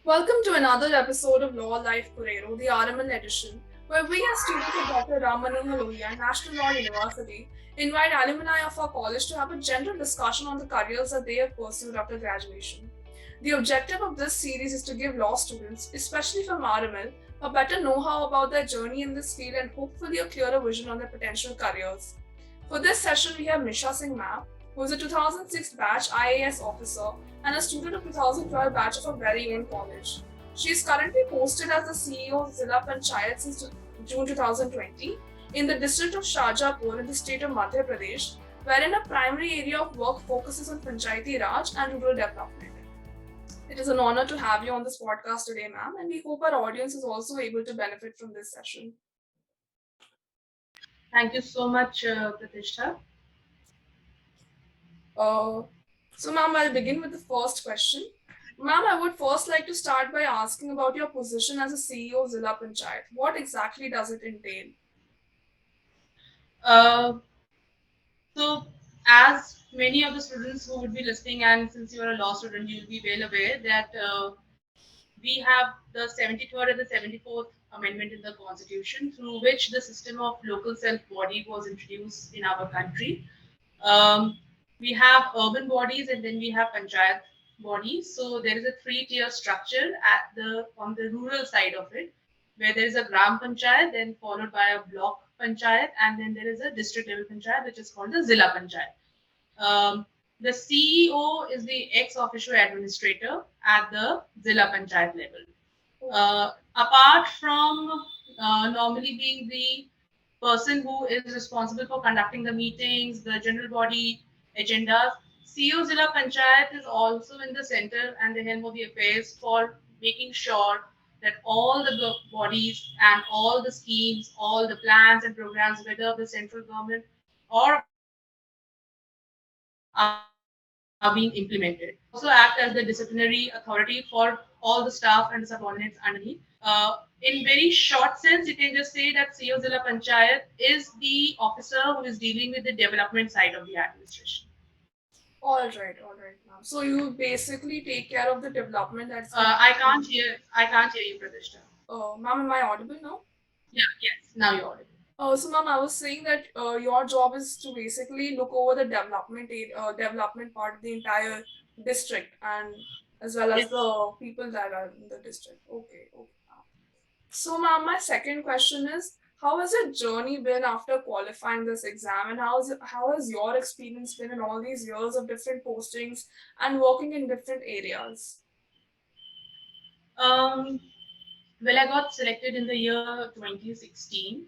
Welcome to another episode of Law Life Korero, the RML edition, where we as students of Dr. Ramani Haloya, National Law University, invite alumni of our college to have a general discussion on the careers that they have pursued after graduation. The objective of this series is to give law students, especially from RML, a better know-how about their journey in this field and hopefully a clearer vision on their potential careers. For this session, we have Misha Singh ma'am, who is a 2006 batch IAS officer and a student of 2012 batch of her very own college. She is currently posted as the CEO of Zilla Panchayat since June 2020 in the district of Shahjahanpur in the state of Madhya Pradesh, wherein her primary area of work focuses on Panchayati Raj and rural development. It is an honor to have you on this podcast today, ma'am, and we hope our audience is also able to benefit from this session. Thank you so much, Pratishtha. Uh, so, ma'am, I'll begin with the first question. Ma'am, I would first like to start by asking about your position as a CEO of Zilla Panchayat. What exactly does it entail? Uh, so, as many of the students who would be listening, and since you are a law student, you will be well aware that we have the 73rd and the 74th Amendment in the Constitution, through which the system of local self body was introduced in our country. Um, we have urban bodies and then we have panchayat bodies. So there is a three-tier structure at the on the rural side of it, where there is a gram panchayat, then followed by a block panchayat, and then there is a district level panchayat, which is called the zilla panchayat. Um, the CEO is the ex officio administrator at the zilla panchayat level. Apart from normally being the person who is responsible for conducting the meetings, the general body agendas, CEO Zilla Panchayat is also in the center and the helm of the affairs for making sure that all the bodies and all the schemes, all the plans and programs, whether of the central government or of the state government, are being implemented. Also act as the disciplinary authority for all the staff and the subordinates underneath. In very short sense, you can just say that CEO Zilla Panchayat is the officer who is dealing with the development side of the administration. All right, ma'am. So you basically take care of the development that's I can't hear you, Pratishtha. Ma'am, am I audible now? Yeah, yes, now you're audible. So, ma'am, I was saying that your job is to basically look over the development part of the entire district and as well as Yes. the people that are in the district. Okay, okay. So, ma'am, my second question is, how has your journey been after qualifying this exam, and how has your experience been in all these years of different postings and working in different areas? Um, well, I got selected in the year 2016,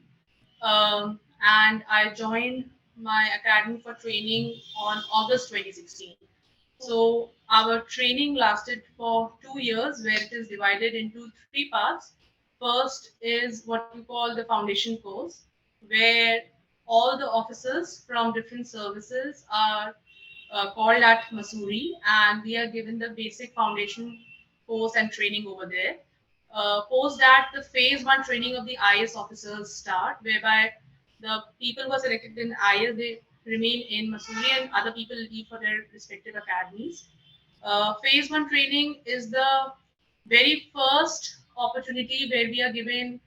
and I joined my academy for training on August 2016. So our training lasted for 2 years, where it is divided into three parts. First is what we call the foundation course, where all the officers from different services are called at Masuri, and we are given the basic foundation course and training over there. Post that, the phase one training of the IS officers start, whereby the people who are selected in IS they remain in Masuri, and other people leave for their respective academies. Phase one training is the very first opportunity where we are given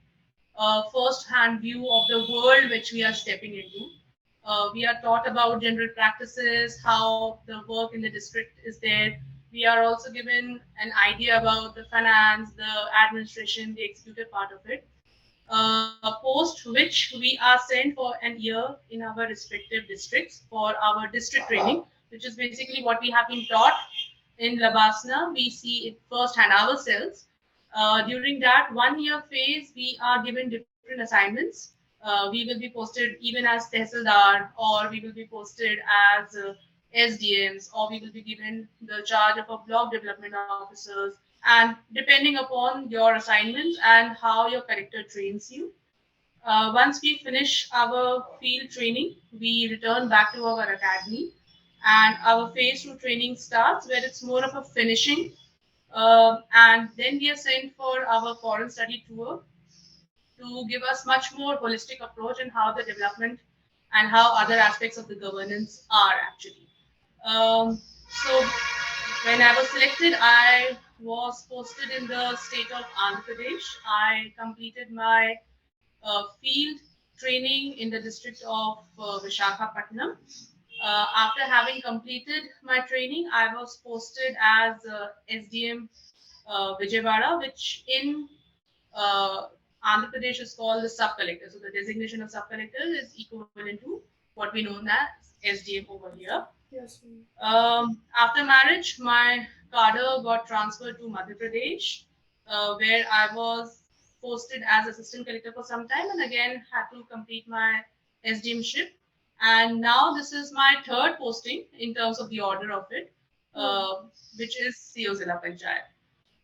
a first hand view of the world which we are stepping into. We are taught about general practices, how the work in the district is there. We are also given an idea about the finance, the administration, the executive part of it. Post which we are sent for an year in our respective districts for our district training, which is basically what we have been taught in Labasna. We see it firsthand ourselves. During that 1 year phase, we are given different assignments. We will be posted even as Tehsildar, or we will be posted as SDMs, or we will be given the charge of a block development officers. And depending upon your assignments and how your character trains you, once we finish our field training, we return back to our academy, and our phase two training starts, where it's more of a finishing. And then we are sent for our foreign study tour to give us much more holistic approach in how the development and how other aspects of the governance are actually. So when I was selected, I was posted in the state of Andhra Pradesh. I completed my field training in the district of Vishakhapatnam. After having completed my training, I was posted as SDM Vijayawada, which in uh, Andhra Pradesh is called the sub collector. So the designation of sub collector is equivalent to what we know as SDM over here. Yes. After marriage, my cadre got transferred to Madhya Pradesh, where I was posted as assistant collector for some time, and again had to complete my SDMship. And now this is my third posting in terms of the order of it, Oh. uh, which is CO Zilla Panchayat.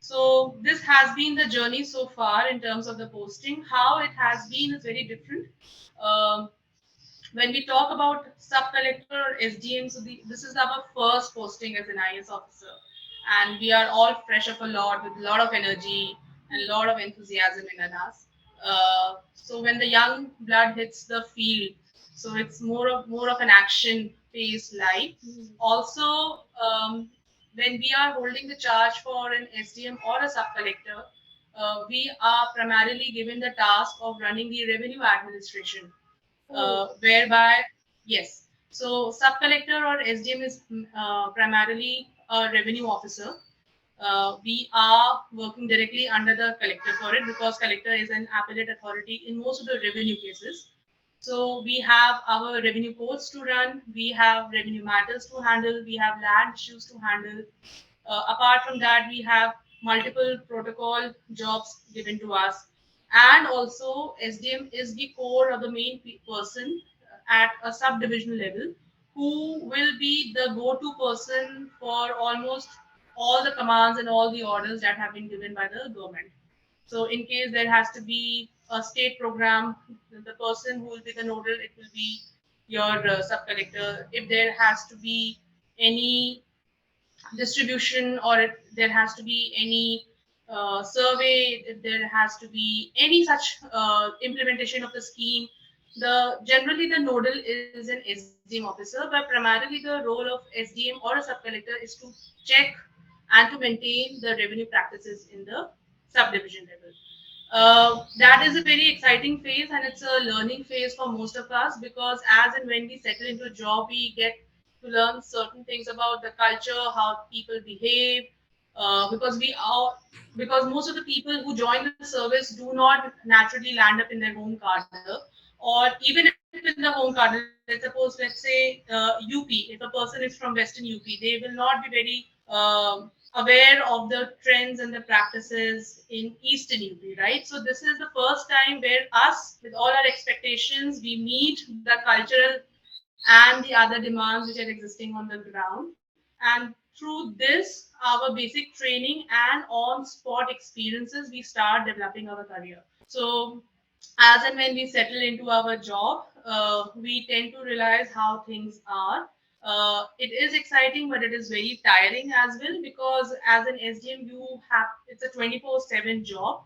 So this has been the journey so far in terms of the posting. How it has been is very different. Um, when we talk about sub collector or SDM, so this is our first posting as an IS officer, and we are all fresh up a lot with a lot of energy and a lot of enthusiasm in us. So when the young blood hits the field, so it's more of an action based life. Also, when we are holding the charge for an SDM or a sub collector, we are primarily given the task of running the revenue administration, Oh. whereby, yes, so sub collector or SDM is primarily a revenue officer. We are working directly under the collector for it because collector is an appellate authority in most of the revenue cases. So we have our revenue codes to run, we have revenue matters to handle, we have land issues to handle. Apart from that, we have multiple protocol jobs given to us. And also, SDM is the core of the main person at a subdivisional level who will be the go to person for almost all the commands and all the orders that have been given by the government. So, in case there has to be a state program, the person who will be the nodal, it will be your sub collector. If there has to be any distribution, or if there has to be any survey, if there has to be any such implementation of the scheme, the generally the nodal is an SDM officer, but primarily the role of SDM or a sub collector is to check and to maintain the revenue practices in the subdivision level. That is a very exciting phase, and it's a learning phase for most of us, because as and when we settle into a job, we get to learn certain things about the culture, how people behave, because we are because most of the people who join the service do not naturally land up in their home cadre, or even if in the home cadre, let's say UP, if a person is from Western UP, they will not be very aware of the trends and the practices in Eastern UP, right? So this is the first time where us, with all our expectations, we meet the cultural and the other demands which are existing on the ground. And through this, our basic training and on spot experiences, we start developing our career. So as and when we settle into our job, we tend to realize how things are. It is exciting, but it is very tiring as well, because as an SDM, it's a 24/7 job.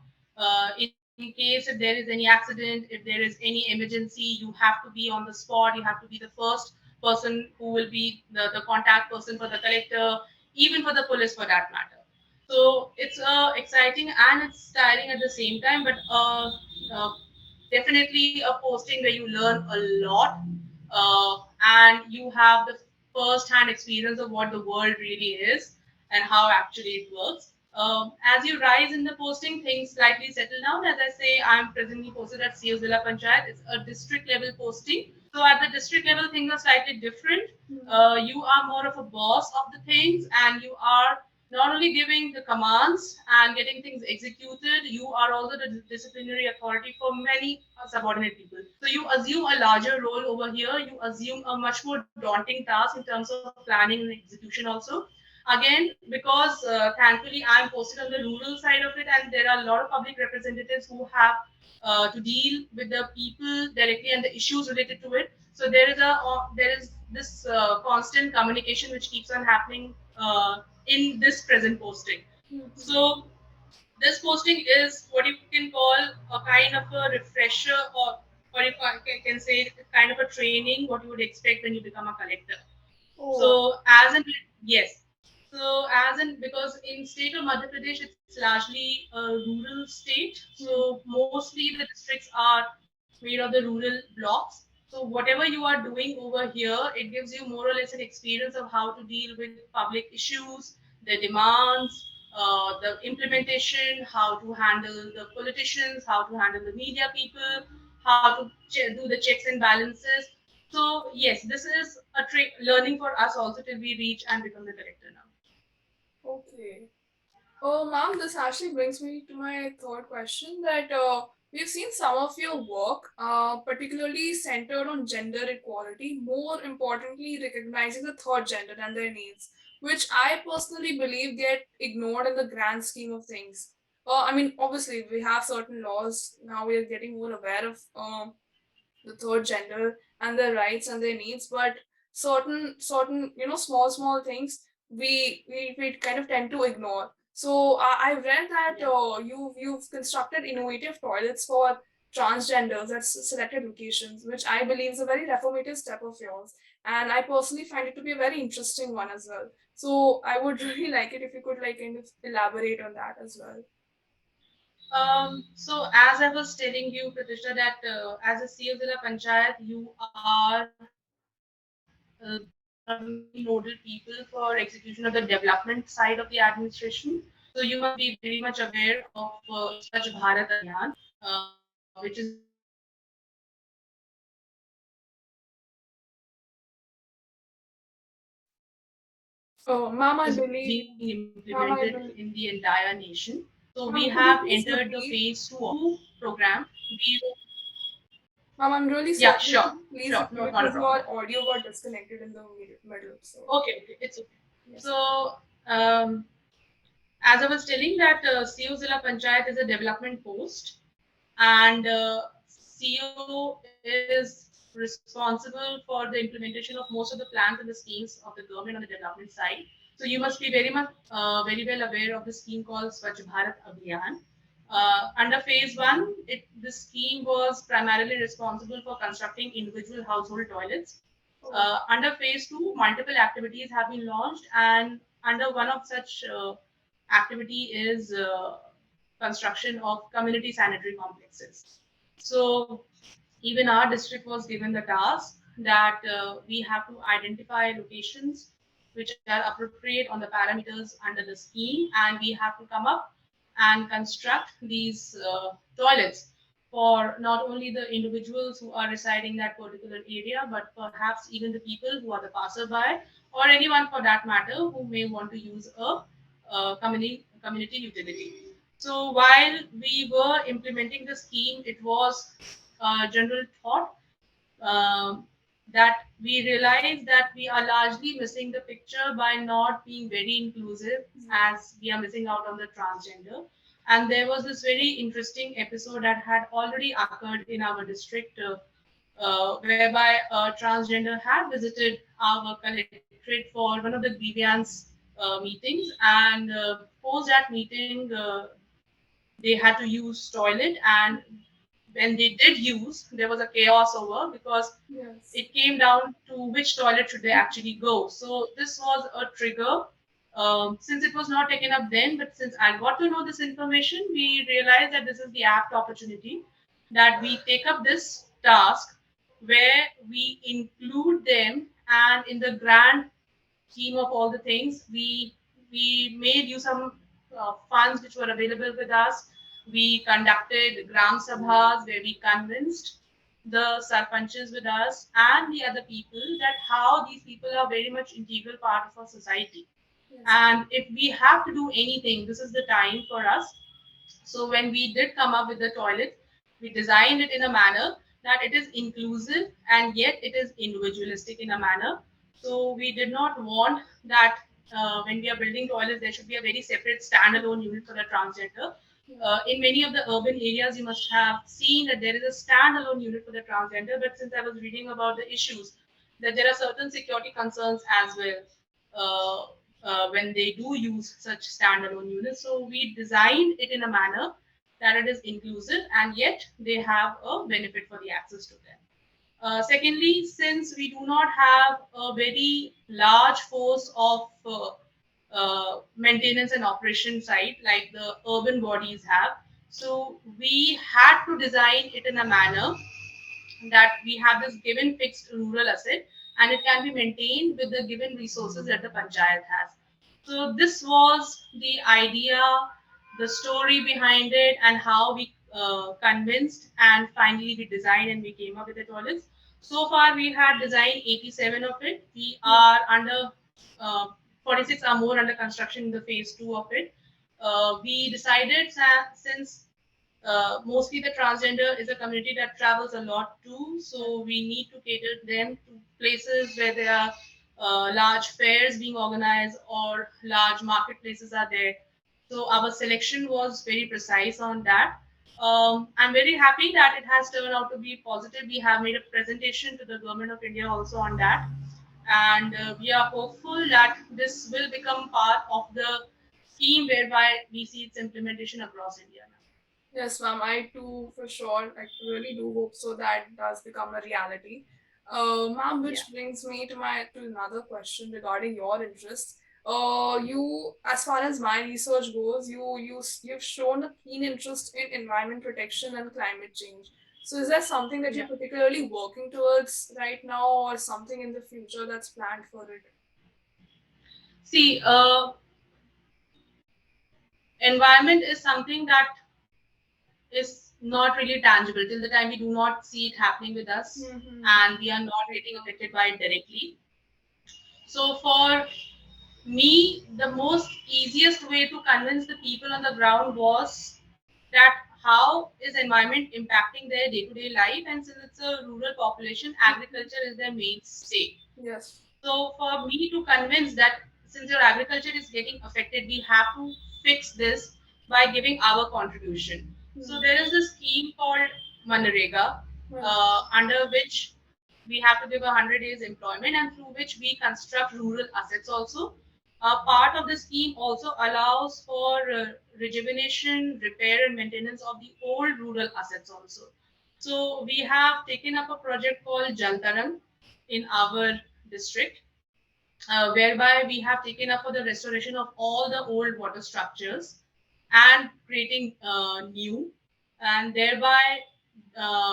In case if there is any accident, if there is any emergency, you have to be on the spot. You have to be the first person who will be the contact person for the collector, even for the police for that matter. So it's exciting and it's tiring at the same time, but definitely a posting where you learn a lot, and you have the first hand experience of what the world really is and how actually it works. As you rise in the posting, things slightly settle down. As I say, I'm presently posted at CO Zilla Panchayat. It's a district level posting. So at the district level, things are slightly different. You are more of a boss of the things, and you are not only giving the commands and getting things executed, you are also the disciplinary authority for many subordinate people. So you assume a larger role over here. You assume a much more daunting task in terms of planning and execution also. Again, because thankfully I'm posted on the rural side of it, and there are a lot of public representatives who have to deal with the people directly and the issues related to it. So there is this constant communication which keeps on happening in this present posting. So this posting is what you can call a kind of a refresher, or you can say kind of a training what you would expect when you become a collector. Oh. So as in, yes. So as in because in state of Madhya Pradesh it's largely a rural state, Hmm. so mostly the districts are made of the rural blocks. So whatever you are doing over here, it gives you more or less an experience of how to deal with public issues, the demands, the implementation, how to handle the politicians, how to handle the media people, how to do the checks and balances. So yes, this is a learning for us also till we reach and become the director now. Okay. Oh, ma'am, this actually brings me to my third question that we've seen some of your work, particularly centered on gender equality, more importantly, recognizing the third gender and their needs, which I personally believe get ignored in the grand scheme of things. I mean, obviously, we have certain laws now, we are getting more aware of the third gender and their rights and their needs, but certain small things we kind of tend to ignore. So I've read that Yeah. you've constructed innovative toilets for transgenders at selected locations, which I believe is a very reformative step of yours, and I personally find it to be a very interesting one as well. So I would really like it if you could like kind of elaborate on that as well. So as I was telling you, Pratisha, that as a CEO Zilla Panchayat, you are one of the main nodal people for execution of the development side of the administration. So you must be very much aware of Swachh Bharat Abhiyan, which is being implemented in the entire nation. Ma'am, I So we believe, have entered ma'am, the I phase believe, 2 of the ma'am, could you please program. repeat? We Ma'am, I'm really Yeah, sorry. sure, Could you please sure, repeat no, not a because problem. your audio got disconnected in the middle. So, Okay, it's okay. yes. So, um, as I was telling that CEO Zilla Panchayat is a development post, and CEO is responsible for the implementation of most of the plans and the schemes of the government on the development side. So you must be very well aware of the scheme called Swachh Bharat Abhiyan. Under phase one, this scheme was primarily responsible for constructing individual household toilets. Oh, Under phase two, multiple activities have been launched, and under one of such activity is construction of community sanitary complexes. So even our district was given the task that we have to identify locations which are appropriate on the parameters under the scheme, and we have to come up and construct these toilets for not only the individuals who are residing that particular area, but perhaps even the people who are the passerby or anyone for that matter who may want to use a community utility. So while we were implementing the scheme, it was general thought that we realize that we are largely missing the picture by not being very inclusive, as we are missing out on the transgender. And there was this very interesting episode that had already occurred in our district, whereby a transgender had visited our collectorate for one of the grievance meetings, and post that meeting, they had to use toilet, and when they did use, there was a chaos over because yes. it came down to which toilet should they actually go. So this was a trigger. Since it was not taken up then, but since I got to know this information, we realized that this is the apt opportunity that we take up this task where we include them, and in the grand scheme of all the things, we made use some funds which were available with us. We conducted gram sabhas where we convinced the sarpanches with us and the other people that how these people are very much integral part of our society. Yes. And if we have to do anything, this is the time for us. So when we did come up with the toilet, we designed it in a manner that it is inclusive and yet it is individualistic in a manner. So we did not want that when we are building toilets, there should be a very separate standalone unit for the transgender. Yeah. In many of the urban areas, you must have seen that there is a standalone unit for the transgender. But since I was reading about the issues, that there are certain security concerns as well uh, when they do use such standalone units. So we designed it in a manner that it is inclusive and yet they have a benefit for the access to them. Secondly, since we do not have a very large force of maintenance and operation side like the urban bodies have. So we had to design it in a manner that we have this given fixed rural asset and it can be maintained with the given resources that the panchayat has. So this was the idea, the story behind it, and how we convinced and finally we designed and we came up with the toilets. So far we had designed 87 of it. We are under uh, 46 are more under construction in the phase 2 of it. We decided since mostly the transgender is a community that travels a lot too, so we need to cater them to places where there are large fairs being organized or large marketplaces are there. So our selection was very precise on that. I'm very happy that it has turned out to be positive. We have made a presentation to the government of India also on that, and we are hopeful that this will become part of the scheme whereby we see its implementation across India now. Yes, ma'am. I too, for sure, I really do hope so that does become a reality. Ma'am, Yeah. which brings me to another question regarding your interests. As far as my research goes, you've shown a keen interest in environment protection and climate change. So, is there something that you're Yeah. particularly working towards right now, or something in the future that's planned for it? See, environment is something that is not really tangible till the time we do not see it happening with us Mm-hmm. and we are not getting affected by it directly. So for me, the most easiest way to convince the people on the ground was that how is environment impacting their day-to-day life, and since it's a rural population, agriculture is their mainstay. Yes. So for me to convince that since your agriculture is getting affected, we have to fix this by giving our contribution. So Hmm. there is a scheme called Manrega, Well, under which we have to give 100 days employment and through which we construct rural assets also. Part of the scheme also allows for rejuvenation, repair and maintenance of the old rural assets also. So we have taken up a project called Jaltaran in our district, whereby we have taken up for the restoration of all the old water structures and creating new, and thereby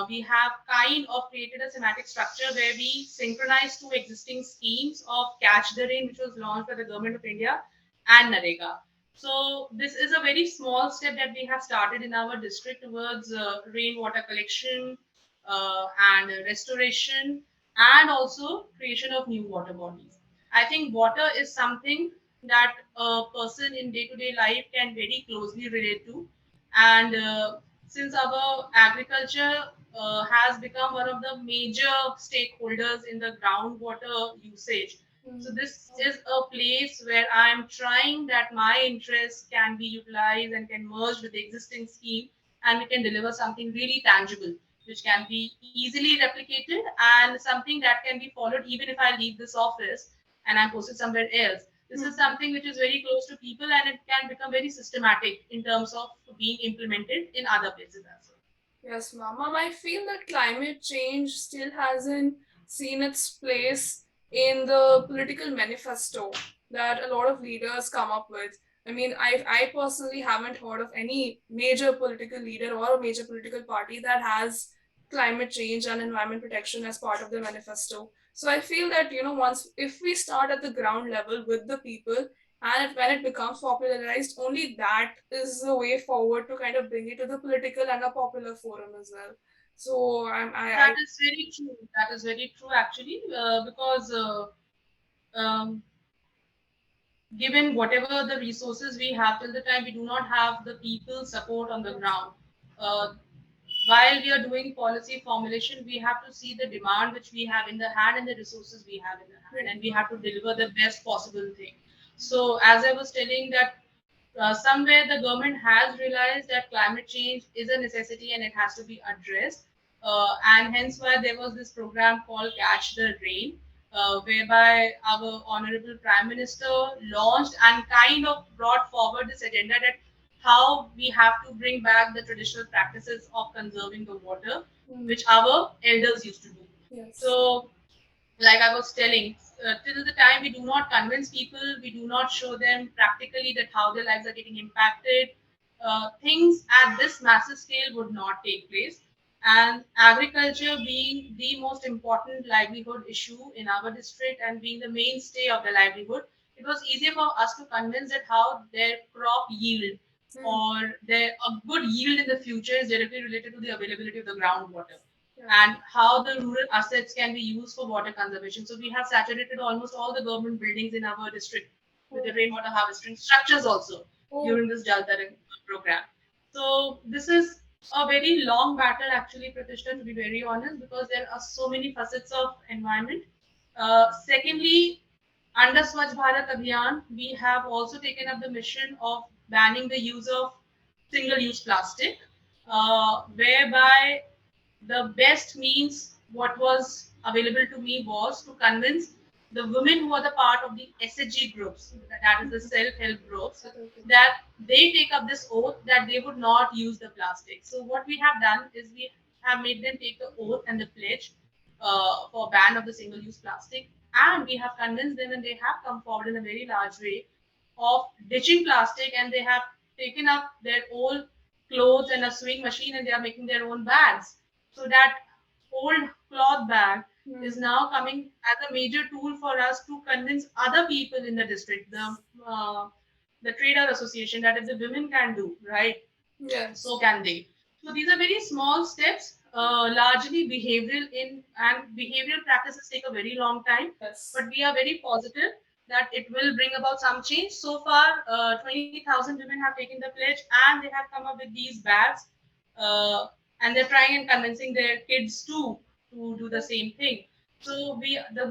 we have kind of created a thematic structure where we synchronize two existing schemes of Catch the Rain, which was launched by the Government of India, and Narega. So this is a very small step that we have started in our district towards rainwater collection and restoration and also creation of new water bodies. I think water is something that a person in day-to-day life can very closely relate to, and since our agriculture has become one of the major stakeholders in the groundwater usage, so mm, this is a place where I am trying that my interests can be utilized and can merge with the existing scheme, and we can deliver something really tangible, which can be easily replicated and something that can be followed even if I leave this office and I'm posted somewhere else. This is mm. something which is very close to people and it can become very systematic in terms of being implemented in other places as well. Yes, ma'am. Ma'am, I feel that climate change still hasn't seen its place in the political manifesto that a lot of leaders come up with. I mean, I personally haven't heard of any major political leader or a major political party that has climate change and environment protection as part of their manifesto. So I feel that, once if we start at the ground level with the people, and when it becomes popularized, only that is the way forward to kind of bring it to the political and a popular forum as well. So That is very true. That is very true actually, because given whatever the resources we have till the time we do not have the people support on the ground, uh, while we are doing policy formulation, we have to see the demand which we have in the hand and the resources we have in the hand, yeah. and we have to deliver the best possible thing. So, as I was telling that somewhere the government has realized that climate change is a necessity and it has to be addressed, and hence why there was this program called Catch the Rain, whereby our honorable prime minister launched and kind of brought forward this agenda that how we have to bring back the traditional practices of conserving the water Mm, which our elders used to do. yes. So like I was telling, till the time we do not convince people, we do not show them practically that how their lives are getting impacted, things at this massive scale would not take place. And agriculture being the most important livelihood issue in our district and being the mainstay of the livelihood, it was easier for us to convince that how their crop yield Hmm. or their a good yield in the future is directly related to the availability of the groundwater Yes. and how the rural assets can be used for water conservation. So we have saturated almost all the government buildings in our district with the Oh. rainwater harvesting structures also Oh. during this Jal Tarang program. So this is a very long battle actually, Pratishtha, to be very honest, because there are so many facets of environment. Secondly, under Swachh Bharat Abhiyan, we have also taken up the mission of banning the use of single-use plastic, whereby the best means what was available to me was to convince the women who are the part of the SHG groups, that is the self-help groups, Okay. that they take up this oath that they would not use the plastic. So what we have done is we have made them take the oath and the pledge for ban of the single-use plastic, and we have convinced them, and they have come forward in a very large way of ditching plastic, and they have taken up their old clothes and a sewing machine, and they are making their own bags. So that old cloth bag is Hmm. now coming as a major tool for us to convince other people in the district, the trader association, that if the women can do right, Yes. so can they. So these are very small steps, largely behavioral in and behavioral practices take a very long time, Yes. but we are very positive that it will bring about some change. So far, 20,000 women have taken the pledge and they have come up with these bags, uh, and they're trying and convincing their kids too to do the same thing. So the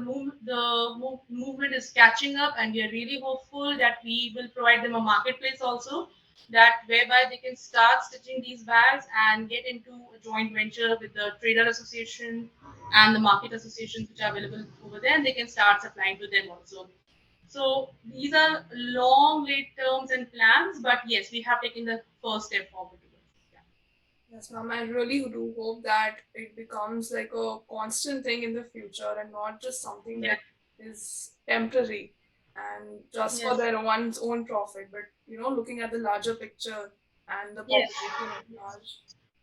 movement is catching up, and we are really hopeful that we will provide them a marketplace also, that whereby they can start stitching these bags and get into a joint venture with the trader association and the market associations which are available over there, and they can start supplying to them also. So these are long laid terms and plans, but yes, we have taken the first step forward towards it. Yes, ma'am. I really do hope that it becomes like a constant thing in the future and not just something Yeah. that is temporary and just for Yes. their one's own profit, but looking at the larger picture and the Yes. population at large.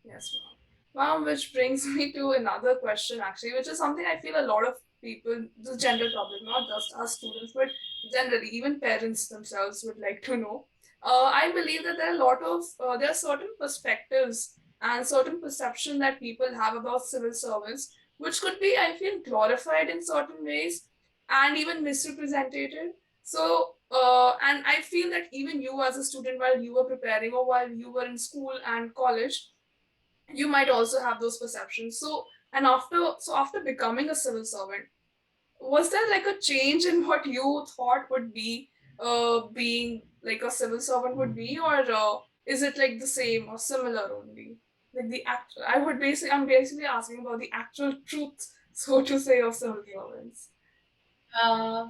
Yes, ma'am. Ma'am, which brings me to another question actually, which is something I feel a lot of people, this general public, not just us students, but generally even parents themselves would like to know. I believe that there are certain perspectives and certain perception that people have about civil servants, which could be, I feel, glorified in certain ways and even misrepresented. So, and I feel that even you as a student, while you were preparing or while you were in school and college, you might also have those perceptions. So after becoming a civil servant, was there like a change in what you thought would be being like a civil servant would be, or is it like the same or similar only? Like the actual, I'm basically asking about the actual truth, so to say, of civil Okay. servants. Uh,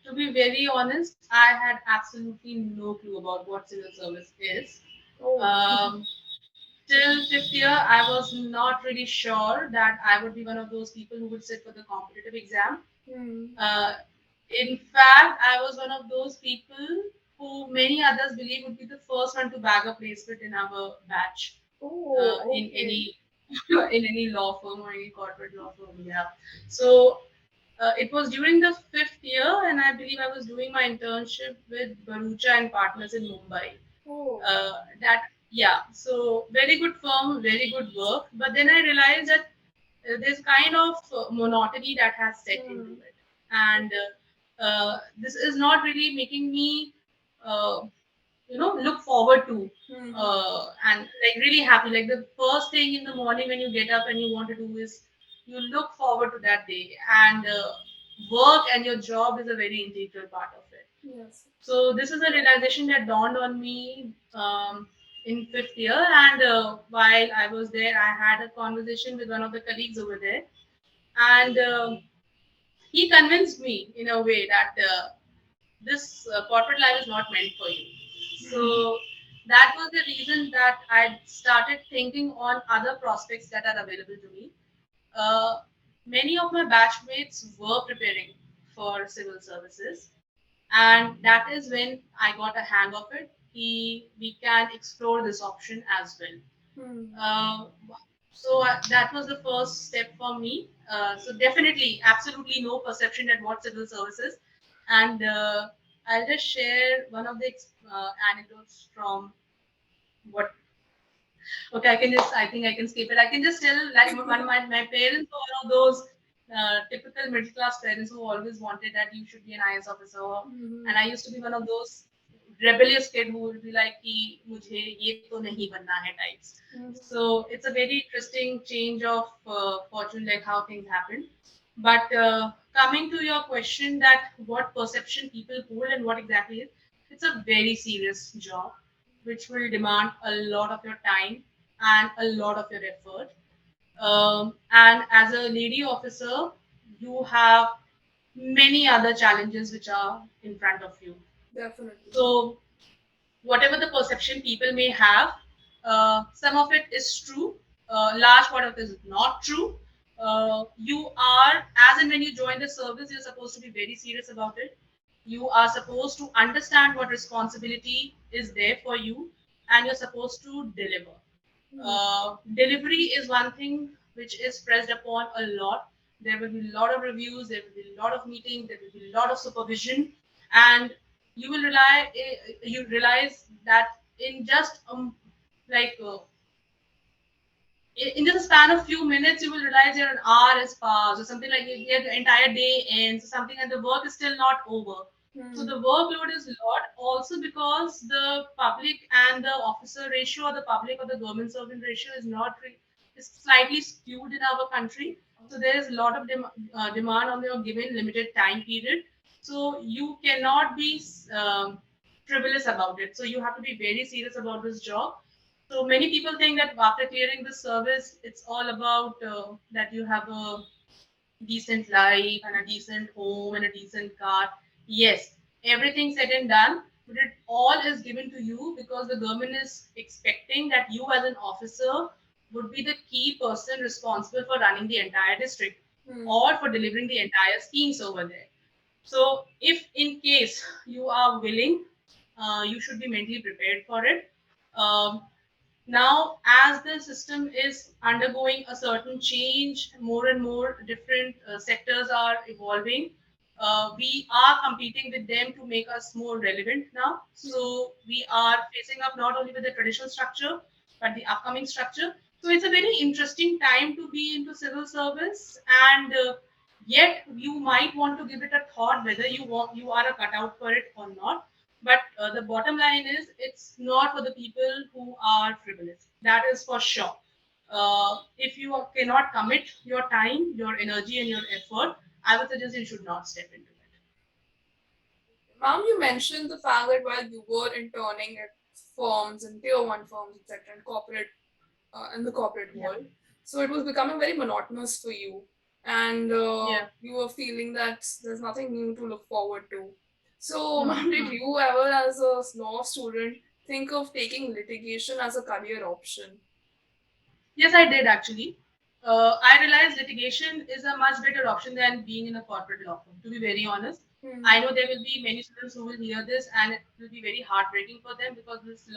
to be very honest, I had absolutely no clue about what civil service is. Oh. Um, Till fifth year, I was not really sure that I would be one of those people who would sit for the competitive exam. Hmm. Uh, in fact, I was one of those people who many others believe would be the first one to bag a placement in our batch, Oh, in okay. any in any law firm or any corporate law firm. Yeah. So it was during the fifth year, and I believe I was doing my internship with Barucha and Partners in Mumbai. Oh. That Yeah, so very good firm, very good work. But then I realized that there's kind of monotony that has set into Hmm. it, and this is not really making me uh, look forward to Hmm. and like really happy. Like the first thing in the morning when you get up and you want to do is you look forward to that day, and work and your job is a very integral part of it. Yes. So this is a realization that dawned on me in fifth year, and while I was there, I had a conversation with one of the colleagues over there, and he convinced me in a way that this corporate life is not meant for you. So that was the reason that I started thinking on other prospects that are available to me. Uh, many of my batchmates were preparing for civil services, and that is when I got a hang of it. We can explore this option as well. Hmm. Uh, so that was the first step for me. So definitely, absolutely no perception at what civil services, and I'll just share one of the anecdotes from what. Okay, I can just. I think I can skip it. I can just tell like one of my parents were one of those typical middle class parents who always wanted that you should be an IS officer, Hmm. and I used to be one of those rebellious kid who would be like कि मुझे ये तो नहीं बनना है types. So it's a very interesting change of fortune, like how things happen. But coming to your question, that what perception people hold and what exactly is, it's a very serious job which will demand a lot of your time and a lot of your effort. And as a lady officer, you have many other challenges which are in front of you. Definitely. So whatever the perception people may have, some of it is true. Large part of it is not true. You are, as and when you join the service, you're supposed to be very serious about it. You are supposed to understand what responsibility is there for you, and you're supposed to deliver. Hmm. Delivery is one thing which is pressed upon a lot. There will be a lot of reviews, there will be a lot of meetings, there will be a lot of supervision, and you realize that in just like in just a span of few minutes, you will realize your an hour has passed, or something like the entire day ends, or something, and the work is still not over. So Hmm. the workload is a lot, also because the public and the officer ratio, or the public or the government servant ratio, is slightly skewed in our country. So there is a lot of demand on your given limited time period. So you cannot be frivolous about it. So you have to be very serious about this job. So many people think that after clearing the service, it's all about that you have a decent life and a decent home and a decent car. Yes, everything said and done, but it all is given to you because the government is expecting that you, as an officer, would be the key person responsible for running the entire district Hmm. or for delivering the entire schemes over there. So, if in case you are willing, you should be mentally prepared for it. Um, Now, as the system is undergoing a certain change, more and more different sectors are evolving. We are competing with them to make us more relevant now. Hmm. So we are facing up not only with the traditional structure, but the upcoming structure. So it's a very interesting time to be into civil service, and yet you might want to give it a thought whether you are a cutout for it or not. But the bottom line is, it's not for the people who are frivolous. That is for sure. If you cannot commit your time, your energy, and your effort, I would suggest you should not step into it. Ma'am, you mentioned the fact that while you were interning at firms and tier one firms, etc., and corporate in the corporate Yeah. world, so it was becoming very monotonous for you, and Yeah. you were feeling that there's nothing new to look forward to. So, ma'am, did you ever, as a law student, think of taking litigation as a career option? Yes, I did actually. I realized litigation is a much better option than being in a corporate law firm. To be very honest, I Hmm. know there will be many students who will hear this, and it will be very heartbreaking for them because this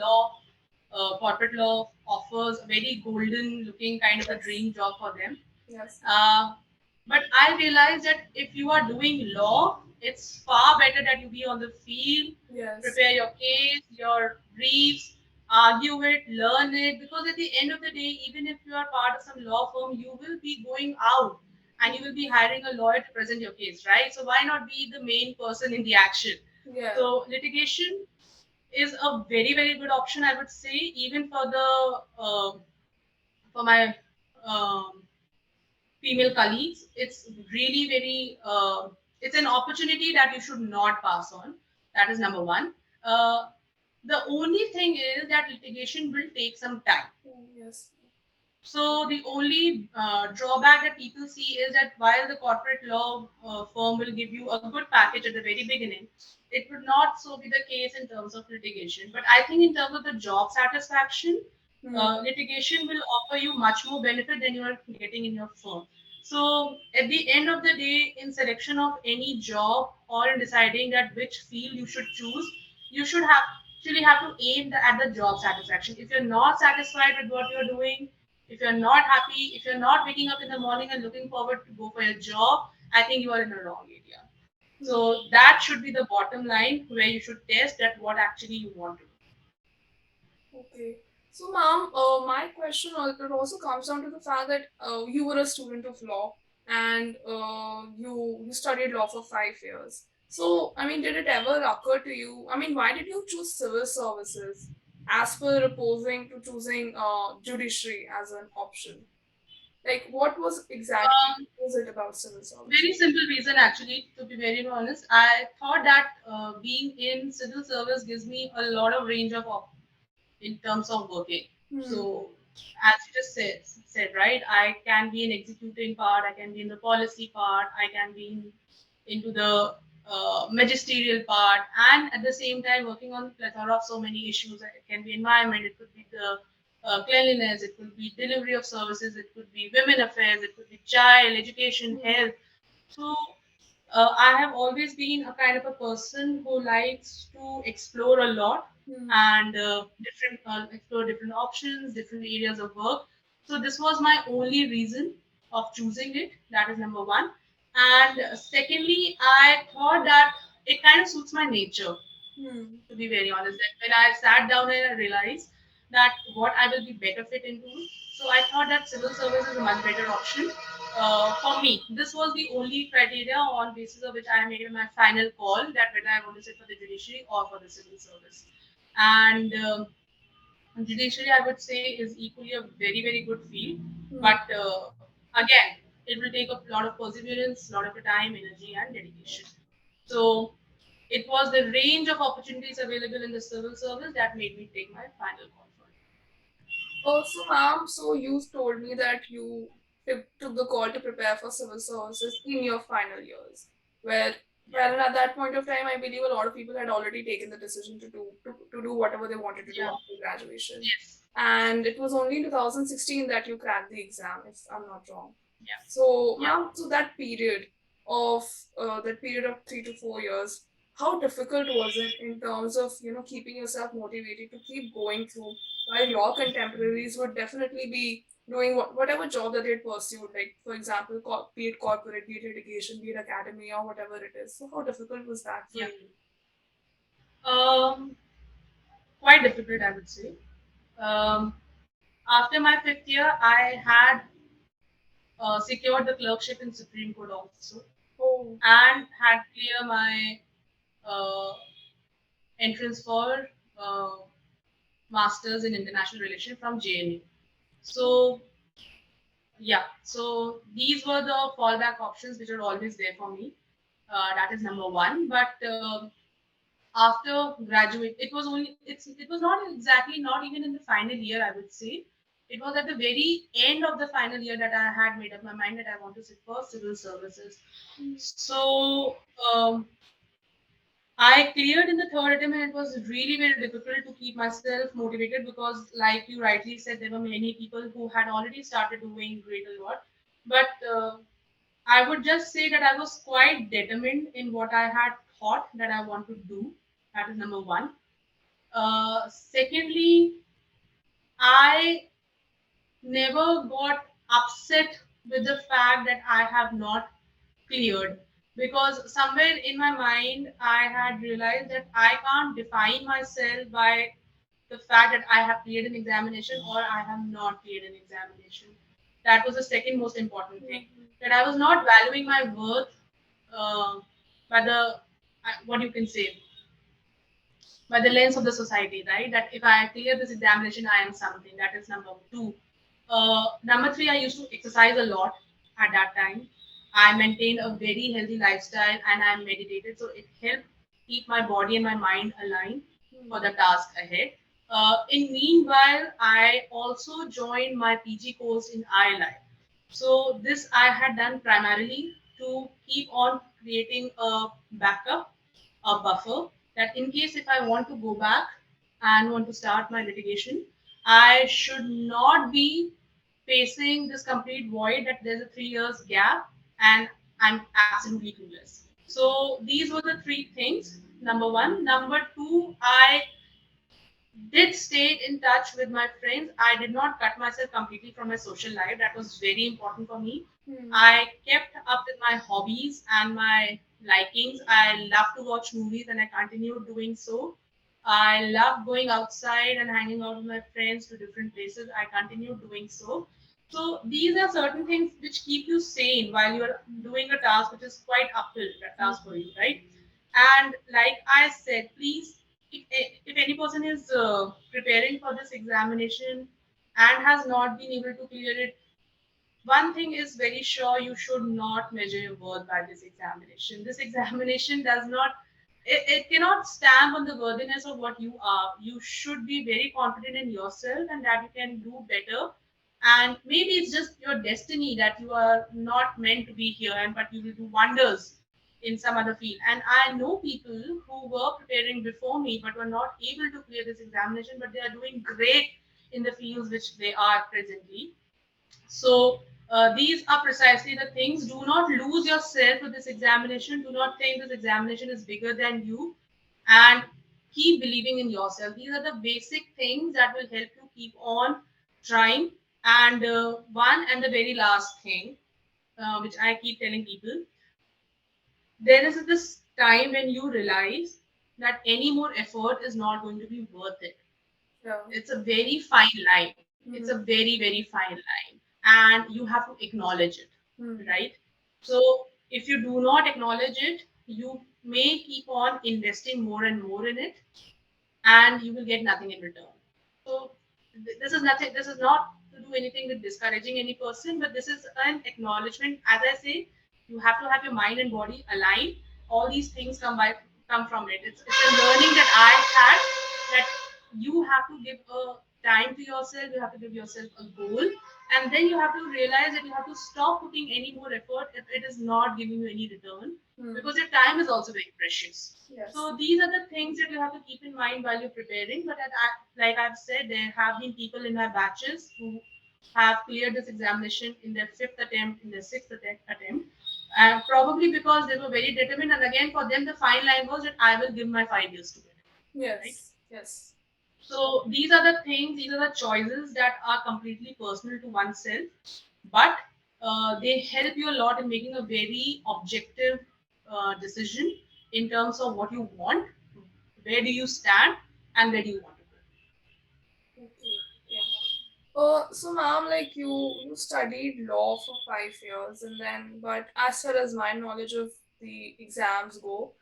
corporate law, offers a very golden-looking kind of a Yes. dream job for them. Yes. Uh, but I realize that if you are doing law, it's far better that you be on the field, Yes. prepare your case, your briefs, argue it, learn it. Because at the end of the day, even if you are part of some law firm, you will be going out and you will be hiring a lawyer to present your case, right? So why not be the main person in the action? Yeah. So litigation is a very very good option, I would say, even for my um, female colleagues. It's really very it's an opportunity that you should not pass on. That is number one. The only thing is that litigation will take some time. Yes. So the only drawback that people see is that while the corporate law firm will give you a good package at the very beginning, it would not so be the case in terms of litigation. But I think in terms of the job satisfaction, Hmm. litigation will offer you much more benefit than you are getting in your firm. So at the end of the day, in selection of any job or in deciding that which field you should choose, you should have actually have to aim at the job satisfaction. If you're not satisfied with what you're doing, if you're not happy, if you're not waking up in the morning and looking forward to go for your job, I think you are in the wrong area. Hmm. So that should be the bottom line where you should test that what actually you want to do. Okay. So, ma'am, my question it also comes down to the fact that you were a student of law and you studied law for 5 years. So, I mean, did it ever occur to you? I mean, why did you choose civil services as per opposing to choosing judiciary as an option? Like, what was exactly Um, was it about civil Very services? simple reason, actually, to be very honest. I thought that being in civil service gives me a lot of range of in terms of working. Hmm. So, as you just said right, I can be in executing part, I can be in the policy part, I can be into the magisterial part, and at the same time working on plethora of so many issues. It can be environment, it could be the cleanliness, it could be delivery of services, it could be women affairs, it could be child education, Hmm. health. So I have always been a kind of a person who likes to explore a lot Hmm. and different explore different options, different areas of work. So this was my only reason of choosing it. That is number one. And secondly, I thought that it kind of suits my nature, Hmm. to be very honest. That when I sat down and I realized that what I will be better fit into, so I thought that civil service is a much better option for me. This was the only criteria on basis of which I made my final call that whether I want to sit for the judiciary or for the civil service. And judiciary, I would say, is equally a very very good field, Hmm. but again, it will take a lot of perseverance, a lot of time, energy, and dedication. So it was the range of opportunities available in the civil service that made me take my final call for it. So, ma'am, so you told me that you took the call to prepare for civil services in your final years, where Yeah, wherein at that point of time, I believe a lot of people had already taken the decision to do whatever they wanted to do yeah, after graduation. yes, And it was only in 2016 that you cracked the exam, if I'm not wrong. yeah, So, yeah. ma'am, so of that period of 3 to 4 years, how difficult was it in terms of keeping yourself motivated to keep going through while your contemporaries would definitely be doing whatever job that they'd pursued, like for example, be it corporate, be it litigation, be it academy, or whatever it is. So, how difficult was that for Yeah. you? Um, Quite difficult, I would say. Um, After my fifth year, I had secured the clerkship in Supreme Court also, Oh, and had clear my uh, entrance for uh, masters in international relations from JNU. So yeah, so these were the fallback options which are always there for me. That is number one. But after graduate, it was not exactly not even in the final year, I would say. It was at the very end of the final year that I had made up my mind that I want to sit for civil services. So I cleared in the third attempt, and it was really very difficult to keep myself motivated because, like you rightly said, there were many people who had already started doing great a lot. But I would just say that I was quite determined in what I had thought that I want to do. That is number one. Secondly, I never got upset with the fact that I have not cleared, because somewhere in my mind I had realized that I can't define myself by the fact that I have cleared an examination or I have not cleared an examination. That was the second most important thing. mhm, That I was not valuing my worth uh, by the what you can say, by the lens of the society, right? That if I clear this examination, I am something. That is number two. Number three, I used to exercise a lot at that time. I maintained a very healthy lifestyle and I meditated, so it helped keep my body and my mind aligned for mhm, the task ahead. In meanwhile, I also joined my PG course in ILI. So this I had done primarily to keep on creating a backup, a buffer, that in case if I want to go back and want to start my litigation, I should not be facing this complete void that there's a 3 years gap and I'm absolutely clueless. So these were the three things. Number one. Number two, I did stay in touch with my friends. I did not cut myself completely from my social life. That was very important for me. Hmm. I kept up with my hobbies and my likings. I love to watch movies and I continued doing so. I love going outside and hanging out with my friends to different places. I continued doing so. So these are certain things which keep you sane while you're doing a task which is quite uphill task for you, right? And like I said, please, if any person is preparing for this examination and has not been able to clear it, one thing is very sure: you should not measure your worth by this examination. This examination does not, it cannot stamp on the worthiness of what you are. You should be very confident in yourself and that you can do better. And maybe it's just your destiny that you are not meant to be here, and but you will do wonders in some other field. And I know people who were preparing before me but were not able to clear this examination, but they are doing great in the fields which they are presently. So these are precisely the things. Do not lose yourself with this examination. Do not think this examination is bigger than you, and keep believing in yourself. These are the basic things that will help you keep on trying. And one and the very last thing, which I keep telling people, there is this time when you realize that any more effort is not going to be worth it. Yeah. It's a very fine line. It's a Hmm. very, very fine line. And you have to acknowledge it, Hmm. right? So if you do not acknowledge it, you may keep on investing more and more in it, and you will get nothing in return. So this is nothing. This is not to do anything with discouraging any person, but this is an acknowledgement. As I say, you have to have your mind and body aligned. All these things come from it. It's a learning that I had, that you have to give a time to yourself. You have to give yourself a goal, and then you have to realize that you have to stop putting any more effort if it is not giving you any return, Hmm. because your time is also very precious. Yes. So these are the things that you have to keep in mind while you're preparing. But like I've said, there have been people in my batches who have cleared this examination in their fifth attempt, in their sixth attempt, and probably because they were very determined. And again, for them, the fine line was that I will give my 5 years to it, right? Yes. Yes. So these are the things, these are the choices that are completely personal to oneself, but they help you a lot in making a very objective decision in terms of what you want, where do you stand, and where do you want to go. Okay. Yeah. So ma'am, like you studied law for 5 years, and then, but as far as my knowledge of the exams go,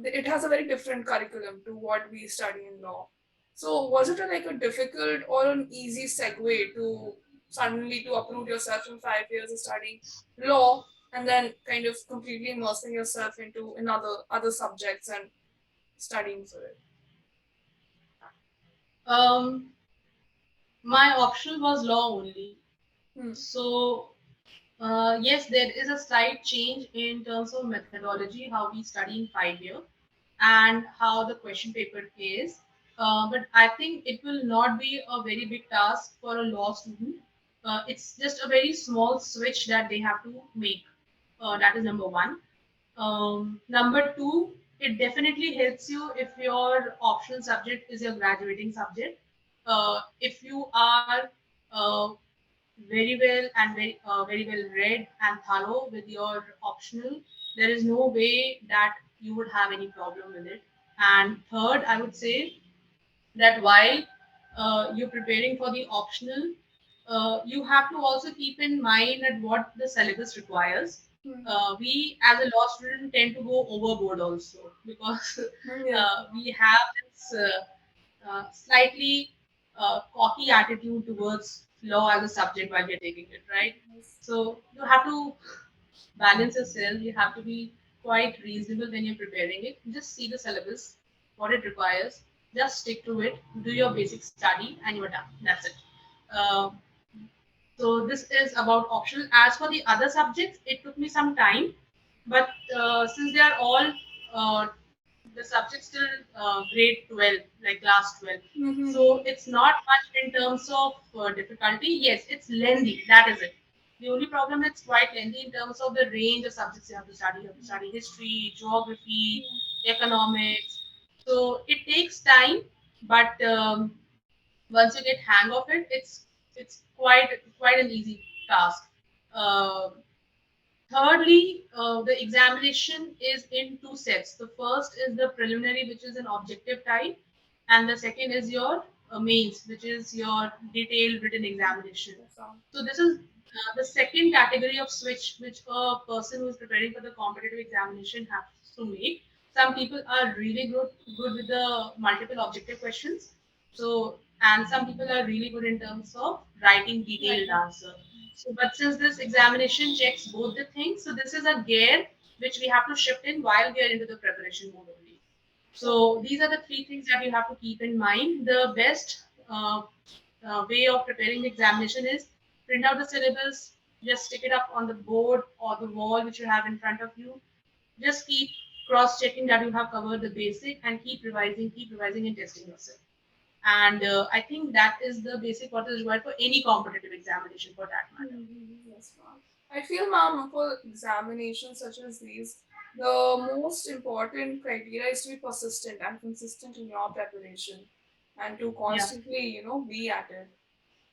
it has a very different curriculum to what we study in law. So was it like a difficult or an easy segue to suddenly to uproot yourself from 5 years of studying law and then kind of completely immersing yourself into another other subjects and studying for it? Um, my option was law only. Hmm. So, yes, there is a slight change in terms of methodology, how we study in 5 year, and how the question paper is. But I think it will not be a very big task for a law student. It's just a very small switch that they have to make. That is number one. Number two, it definitely helps you if your optional subject is your graduating subject. If you are uh, very well and very well read and thorough with your optional, there is no way that you would have any problem with it. And third, I would say that while you're preparing for the optional, you have to also keep in mind at what the syllabus requires. Hmm. We as a law student tend to go overboard also, because Hmm. Yes. we have this slightly cocky attitude towards law as a subject while we're taking it, right? Yes. So you have to balance yourself. You have to be quite reasonable when you're preparing it. Just see the syllabus, what it requires. Just stick to it. Do your basic study, and you're done. That's it. Uh, so this is about optional. As for the other subjects, it took me some time, but since they are all uh, the subject still grade 12, like class 12. So Mm-hmm. it's not much in terms of difficulty. Yes, it's lengthy. That is it. The only problem it's quite lengthy in terms of the range of subjects you have to study. You have to study history, geography, economics. So it takes time, but once you get hang of it, it's quite an easy task. Uh, Thirdly, the examination is in two sets. The first is the preliminary, which is an objective type, and the second is your mains, which is your detailed written examination. Yes, So this is the second category of switch which a person who is preparing for the competitive examination has to make. Some people are really good with the multiple objective questions. So and some people are really good in terms of writing right. detailed answer. So but since this examination checks both the things, so this is a gear which we have to shift in while we are into the preparation mode only. So Okay. these are the three things that you have to keep in mind. The best way of preparing the examination is print out the syllabus, just stick it up on the board or the wall which you have in front of you. Just keep cross checking that you have covered the basic and keep revising and testing yourself. And I think that is the basic what is required for any competitive examination for that matter. Mm-hmm. Yes, ma'am. I feel, ma'am, for examinations such as these, the most important criteria is to be persistent and consistent in your preparation and to Yeah. constantly, be at it.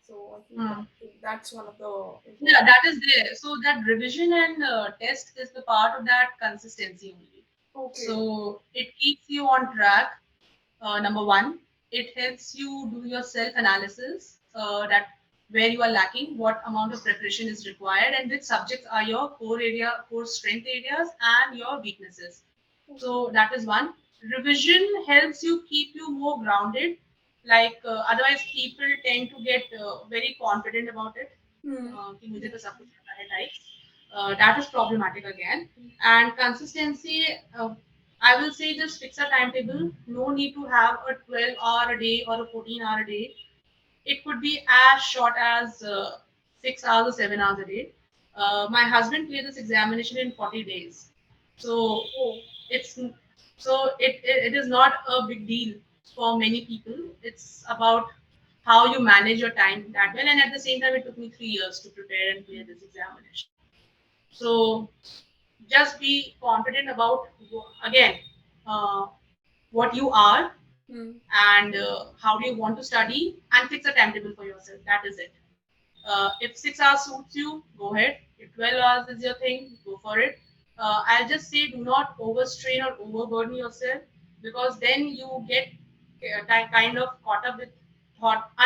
So I feel Hmm. that's one of the Yeah, important. that is there. So that revision and test is the part of that consistency only. Okay. So it keeps you on track. Number one, it helps you do your self analysis that where you are lacking, what amount of preparation is required, and which subjects are your core strength areas, and your weaknesses. Okay. So that is one. Revision helps you keep you more grounded. Like otherwise, people tend to get very confident about it. Hmm. कि मुझे तो Yes. सब कुछ पता है types. That is problematic again. And consistency, I will say just fix a timetable. No need to have a 12-hour a day or a 14-hour a day. It could be as short as 6 hours or 7 hours a day. My husband cleared this examination in 40 days. So Oh. it's it is not a big deal for many people. It's about how you manage your time that well. And at the same time, it took me 3 years to prepare and clear this examination. So just be confident about again uh, what you are Hmm. and how do you want to study and fix a timetable for yourself. That is it. If 6 hours suits you, go ahead. If 12 hours is your thing, go for it. I'll just say do not overstrain or overburden yourself because then you get kind of caught up with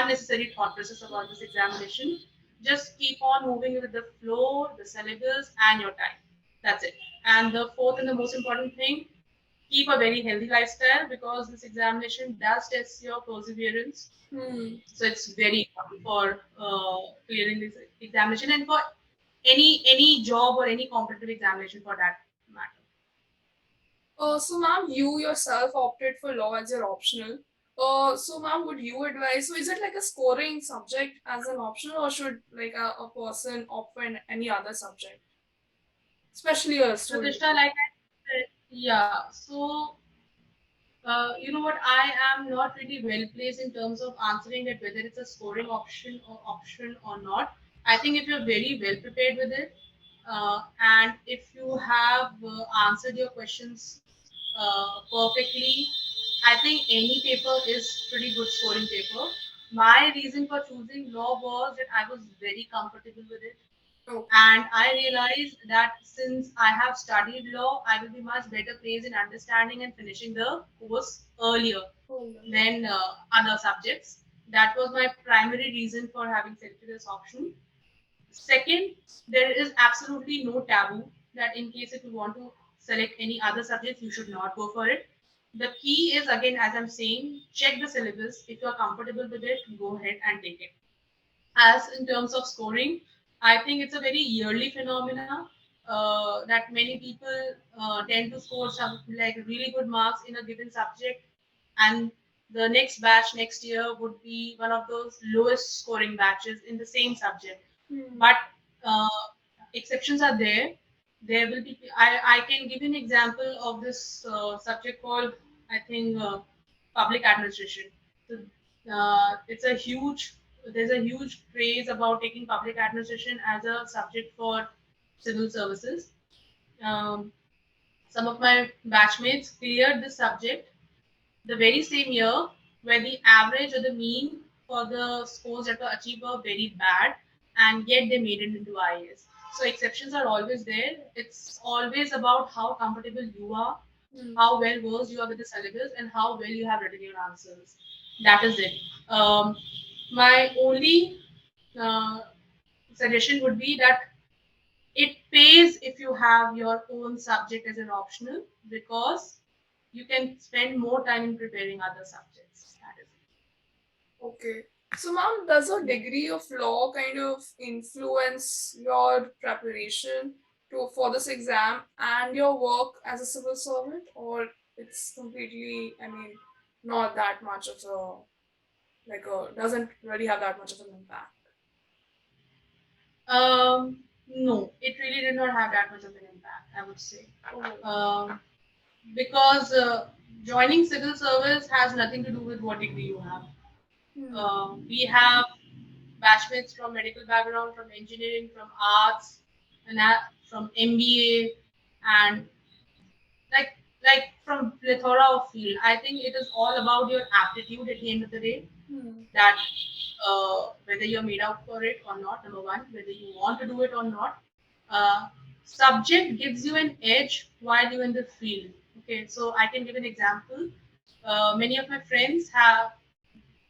unnecessary thought process about this examination. Just keep on moving with the flow, the syllabus, and your time. That's it. And the fourth and the most important thing, keep a very healthy lifestyle because this examination does test your perseverance. Hmm. So it's very important for clearing this examination and for any job or any competitive examination for that matter. So, ma'am, you yourself opted for law as your optional. So, ma'am, would you advise? So, is it like a scoring subject as an optional, or should like a person opt for any other subject, especially a student? Pratishtha, like I said, yeah. So you know what? I am not really well placed in terms of answering that whether it's a scoring option or not. I think if you're very well prepared with it, and if you have answered your questions perfectly, I think any paper is pretty good scoring paper. My reason for choosing law was that I was very comfortable with it. Okay. And I realized that since I have studied law, I will be much better placed in understanding and finishing the course earlier Oh, yeah, yeah. than other subjects. That was my primary reason for having selected this option. Second, there is absolutely no taboo that in case if you want to select any other subject, you should not go for it. The key is again, as I'm saying, check the syllabus. If you're comfortable with it, go ahead and take it. As in terms of scoring, I think it's a very yearly phenomena that many people tend to score some like really good marks in a given subject, and the next batch next year would be one of those lowest scoring batches in the same subject. Hmm. But uh, exceptions are there. there will be. I can give you an example of this subject called, I think, public administration. So, it's a huge. There's a huge craze about taking public administration as a subject for civil services. Um, some of my batchmates cleared this subject the very same year, where the average or the mean for the scores that were achieved were very bad, and yet they made it into IAS. So exceptions are always there. It's always about how comfortable you are, Hmm. how well versed you are with the syllabus, and how well you have written your answers. That is it. My only uh, suggestion would be that it pays if you have your own subject as an optional, because you can spend more time in preparing other subjects. That is Okay. So, ma'am, does a it. Yeah. degree of law kind of influence your preparation for this exam and your work as a civil servant, or it's completely, I mean, not that much of a doesn't really have that much of an impact? No, it really did not have that much of an impact, I would say. Oh. Um, because joining civil service has nothing to do with what degree you have. Hmm. We have batchmates from medical background, from engineering, from arts, and from MBA, and like from plethora of field. I think it is all about your aptitude at the end of the day. Hmm. That whether you're made out for it or not, number one, whether you want to do it or not. Uh, Subject gives you an edge while you're in the field. Okay, so I can give an example. Many of my friends have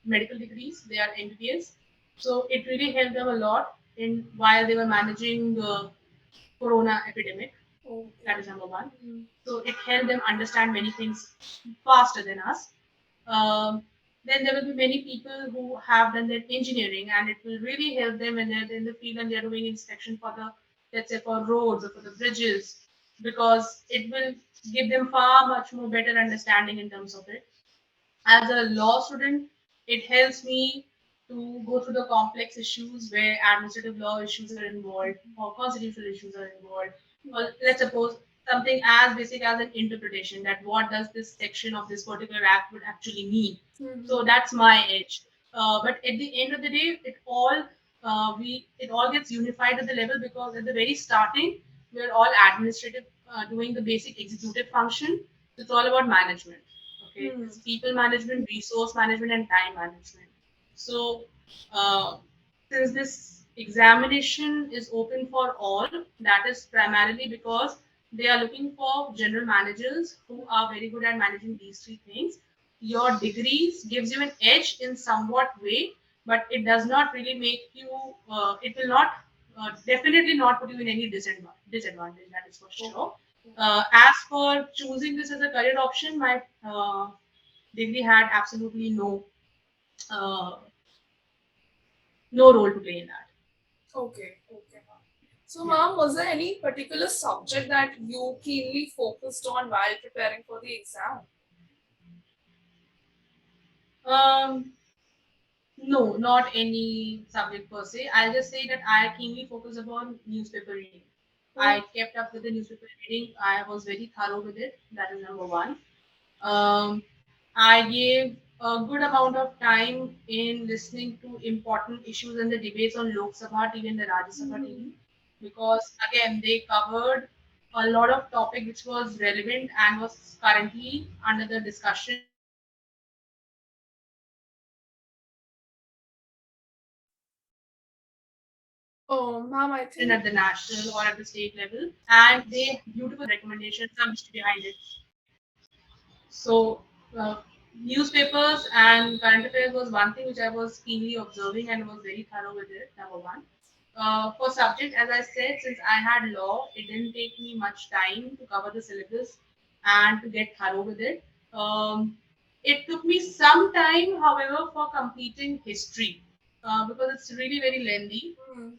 medical degrees; they are MBBS, so it really helped them a lot in while they were managing the corona epidemic. That Okay. is number one. Hmm. So it helped them understand many things faster than us. Um, then there will be many people who have done their engineering, and it will really help them when they're in the field and they're doing inspection for the, let's say, for roads or for the bridges, because it will give them far much more better understanding in terms of it. As a law student, it helps me to go through the complex issues where administrative law issues are involved or constitutional issues are involved. Or Yes. let's suppose something as basic as an interpretation, that what does this section of this particular act would actually mean. So Hmm. that's my edge. But at the end of the day, it all gets unified at the level, because at the very starting we're all administrative, doing the basic executive function. It's all about management. Okay, Hmm. it's people management, resource management, and time management. So, uh, since this examination is open for all, that is primarily because they are looking for general managers who are very good at managing these three things. Your degrees gives you an edge in somewhat way, but it does not really make you. It will not definitely not put you in any disadvantage. That is for Oh. sure. Okay. As for choosing this as a career option, my degree had absolutely uh, no role to play in that. Okay. Okay, ma'am. So, Yeah. ma'am, was there any particular subject that you keenly focused on while preparing for the exam? Um, no, not any subject per se. I'll just say that I keenly focus upon newspaper reading. I Oh. kept up with the newspaper reading. I was very thorough with it. That is number one. Um, I gave a good amount of time in listening to important issues and the debates on Lok Sabha TV and the Rajya Sabha Hmm. TV, because again they covered a lot of topic which was relevant and was currently under the discussion at the national or at the state level. So they beautifully recommended some Oh, history ma'am, I behind it. think. So, newspapers and current affairs was one thing which I was keenly observing and was very thorough with it. Number one. For subject, as I said, since I had law, it didn't take me much time to cover the syllabus and to get thorough with it. It took me some time, however, for completing history, because it's really very lengthy. Hmm.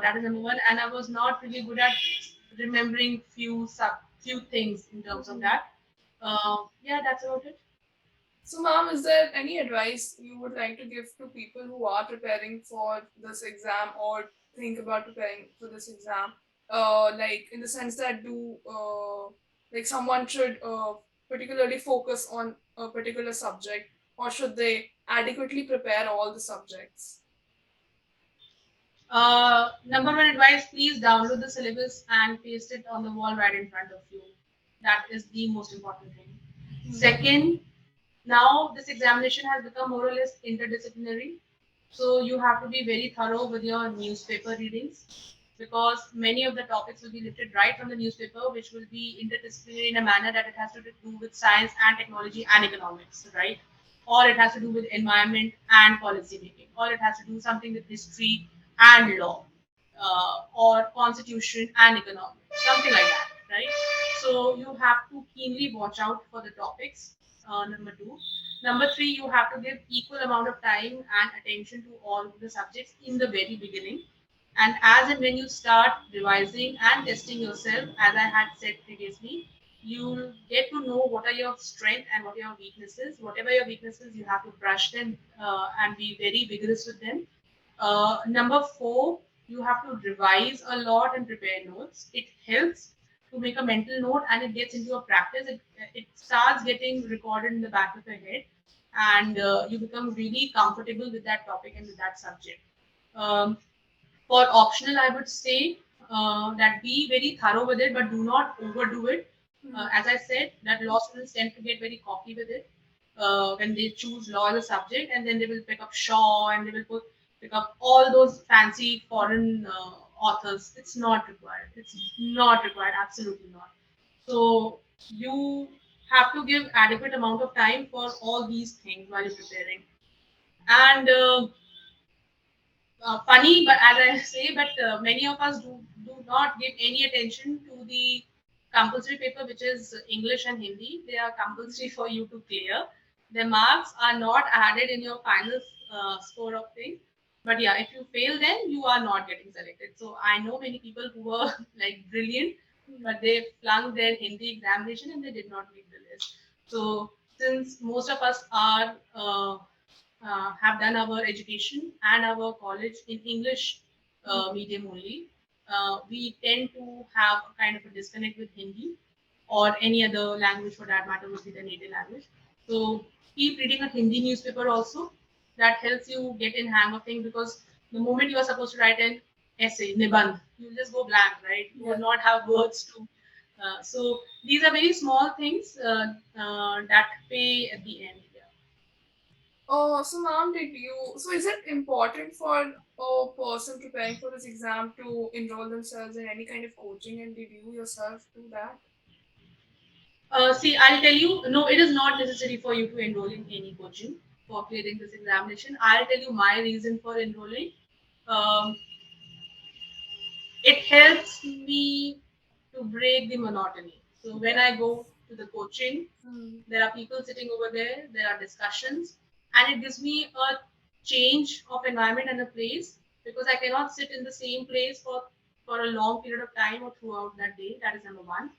That is number one, and I was not really good at remembering few things in terms of Hmm. that. Yeah, that's about it. So, ma'am, is there any advice you would like to give to people who are preparing for this exam or think about preparing for this exam? like in the sense that do like someone should particularly focus on a particular subject, or should they adequately prepare all the subjects? Number one advice: please download the syllabus and paste it on the wall right in front of you. That is the most important thing. Hmm. Second, now this examination has become more or less interdisciplinary. So you have to be very thorough with your newspaper readings, because many of the topics will be lifted right from the newspaper, which will be interdisciplinary in a manner that it has to do with science and technology and economics, right? Or it has to do with environment and policy making, or it has to do something with history and law, or constitution and economics, something like that, right? So you have to keenly watch out for the topics. Number two. Number three, you have to give equal amount of time and attention to all of the subjects in the very beginning. And as and when you start revising and testing yourself, as I had said previously, you'll get to know what are your strengths and what are your weaknesses. Whatever your weaknesses, you have to brush them and be very vigorous with them. Number four, you have to revise a lot and prepare notes. It helps to make a mental note and it gets into your practice. It starts getting recorded in the back of your head, and you become really comfortable with that topic and with that subject. Um, for optional, I would say that be very thorough with it, but do not overdo it. Hmm. As I said, that law students tend to get very cocky with it when they choose law as a subject, and then they will pick up Shaw and they will pick up all those fancy foreign authors. It's not required. It's not required. Absolutely not. So you have to give adequate amount of time for all these things while you're preparing. And funny, but as I say, but many of us do not give any attention to the compulsory paper, which is English and Hindi. They are compulsory for you to clear. The marks are not added in your final score of thing. But yeah, if you fail, then you are not getting selected. So I know many people who were like brilliant, Hmm. but they flunked their Hindi examination and they did not make the list. So since most of us are have done our education and our college in English medium only, we tend to have a kind of a disconnect with Hindi or any other language for that matter would be the native language. So keep reading a Hindi newspaper also. That helps you get in hang of things, because the moment you are supposed to write an essay, nibandh, you just go blank, right? You Yeah. would not have words to. So these are very small things that pay at the end. Yeah. Oh, so ma'am, so is it important for a person preparing for this exam to enroll themselves in any kind of coaching, and did you yourself do that? See, I'll tell you, no, it is not necessary for you to enroll in any coaching for clearing this examination. I'll tell you my reason for enrolling. Um, it helps me to break the monotony. So when Yeah. I go to the coaching, Hmm. there are people sitting over there are discussions, and it gives me a change of environment and a place, because I cannot sit in the same place for a long period of time or throughout that day. That is number one.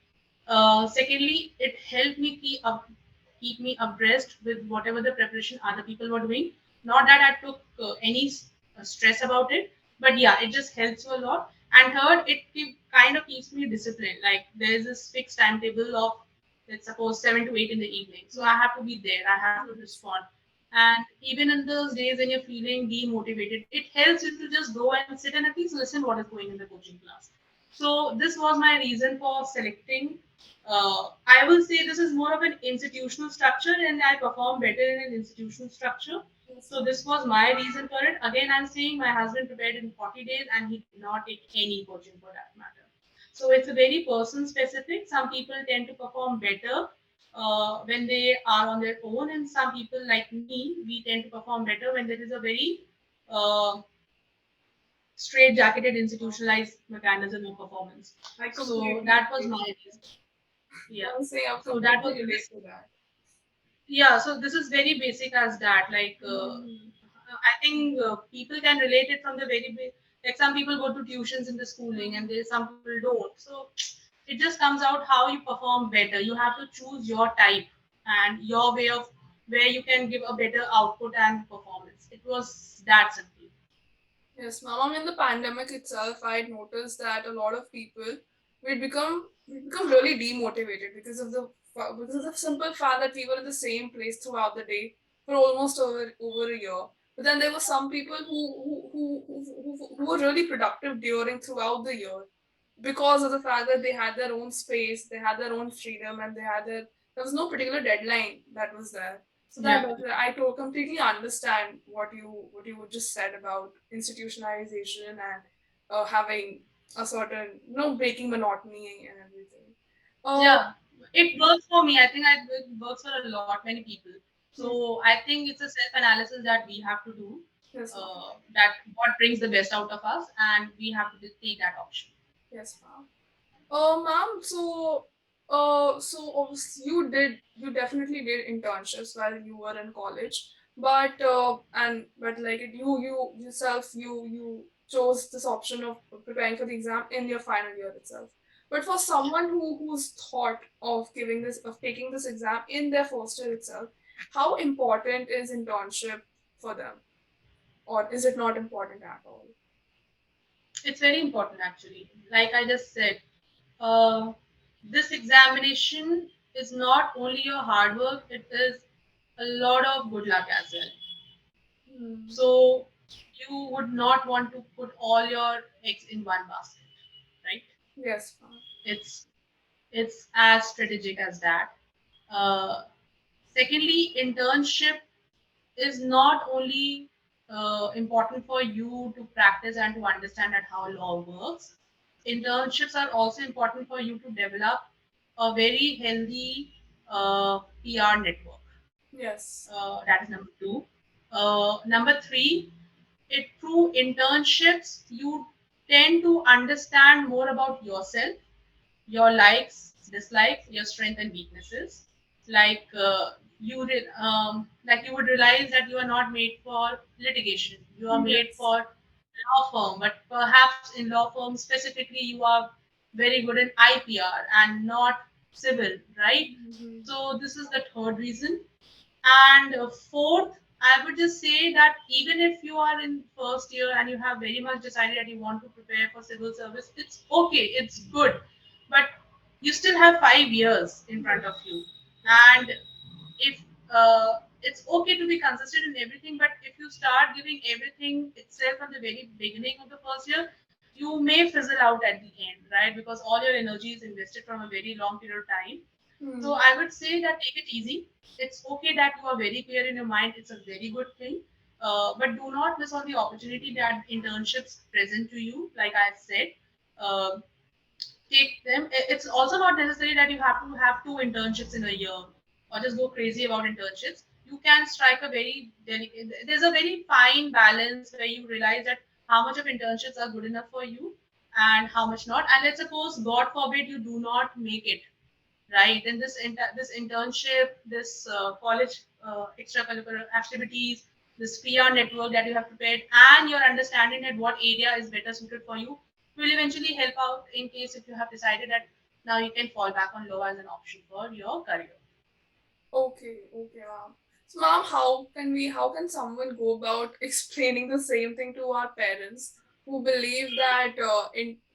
Secondly, it helped me keep me abreast with whatever the preparation other people were doing. Not that I took any stress about it, but yeah, it just helps you a lot. And third, kind of keeps me disciplined. Like there is this fixed timetable of, let's suppose, 7 to 8 in the evening. So I have to be there. I have to respond. And even in those days when you're feeling demotivated, it helps you to just go and sit and at least listen what is going in the coaching class. So this was my reason for selecting. I will say this is more of an institutional structure, and I perform better in an institutional structure. Yes, So ma'am. this was my reason for it. Again, I'm saying my husband prepared in 40 days, and he did not take any coaching for that matter. So it's a very person specific. Some people tend to perform better when they are on their own, and some people like me, we tend to perform better when there is a very uh, straight jacketed institutionalized mechanism of performance. I So completely that was relate. my reason. Yeah. I'm saying I So that completely was relate this. to that. Yeah. So this is very basic as that. Like Hmm. I think people can relate it from the like some people go to tuitions in the schooling, and Hmm. there some people don't. So it just comes out how you perform better. You have to choose your type and your way of where you can give a better output and performance. It was that simple. Yes, ma'am. I mean, the pandemic itself, I had noticed that a lot of people we become really demotivated because of the simple fact that we were in the same place throughout the day for almost over a year. But then there were some people who were really productive during throughout the year because of the fact that they had their own space, they had their own freedom, and there was no particular deadline that was there. So Yeah, completely understand what you just said about institutionalization and having a certain breaking monotony and everything. Uh, yeah. It works for me. I think it works for a lot many people. hmm, So I think it's a self-analysis that we have to do. yes, ma'am. That what brings the best out of us, and we have to take that option. Yes, ma'am. Ma'am, so obviously you definitely did internships while you were in college, but like you yourself you chose this option of preparing for the exam in your final year itself. But for someone who's thought of taking this exam in their first year itself, how important is internship for them, or is it not important at all? It's very important, actually. Like I just said, uh, this examination is not only your hard work; it is a lot of good luck as well. Hmm. So you would not want to put all your eggs in one basket, right? Yes, ma'am. It's it's as strategic as that. Uh, Secondly, internship is not only important for you to practice and to understand at how law works. Internships are also important for you to develop a very healthy PR network. Yes. That is number two. Number three, it through internships you tend to understand more about yourself, your likes, dislikes, your strengths and weaknesses. Like like you would realize that you are not made for litigation. You are made Yes. for law firm, but perhaps in law firm specifically you are very good in IPR and not civil, right? Mhm. So this is the third reason. And fourth, I would just say that even if you are in first year and you have very much decided that you want to prepare for civil service, it's okay, it's good, but you still have 5 years in front of you. Yes. And if it's okay to be consistent in everything, but if you start giving everything itself from the very beginning of the first year, you may fizzle out at the end, right? Because all your energy is invested from a very long period of time. So Hmm. I would say that take it easy. It's okay that you are very clear in your mind. It's a very good thing. But do not miss on the opportunity that internships present to you. Like I said, uh, take them. It's also not necessary that you have to have two internships in a year or just go crazy about internships. You can strike a very delicate. There's a very fine balance where you realize that how much of internships are good enough for you and how much not. And let's suppose, God forbid, you do not make it right? Then this internship, this college extracurricular activities, this PR network that you have prepared, and your understanding at what area is better suited for you will eventually help out in case if you have decided that now you can fall back on law as an option for your career. Okay, ma'am. So, ma'am, how can someone go about explaining the same thing to our parents who believe that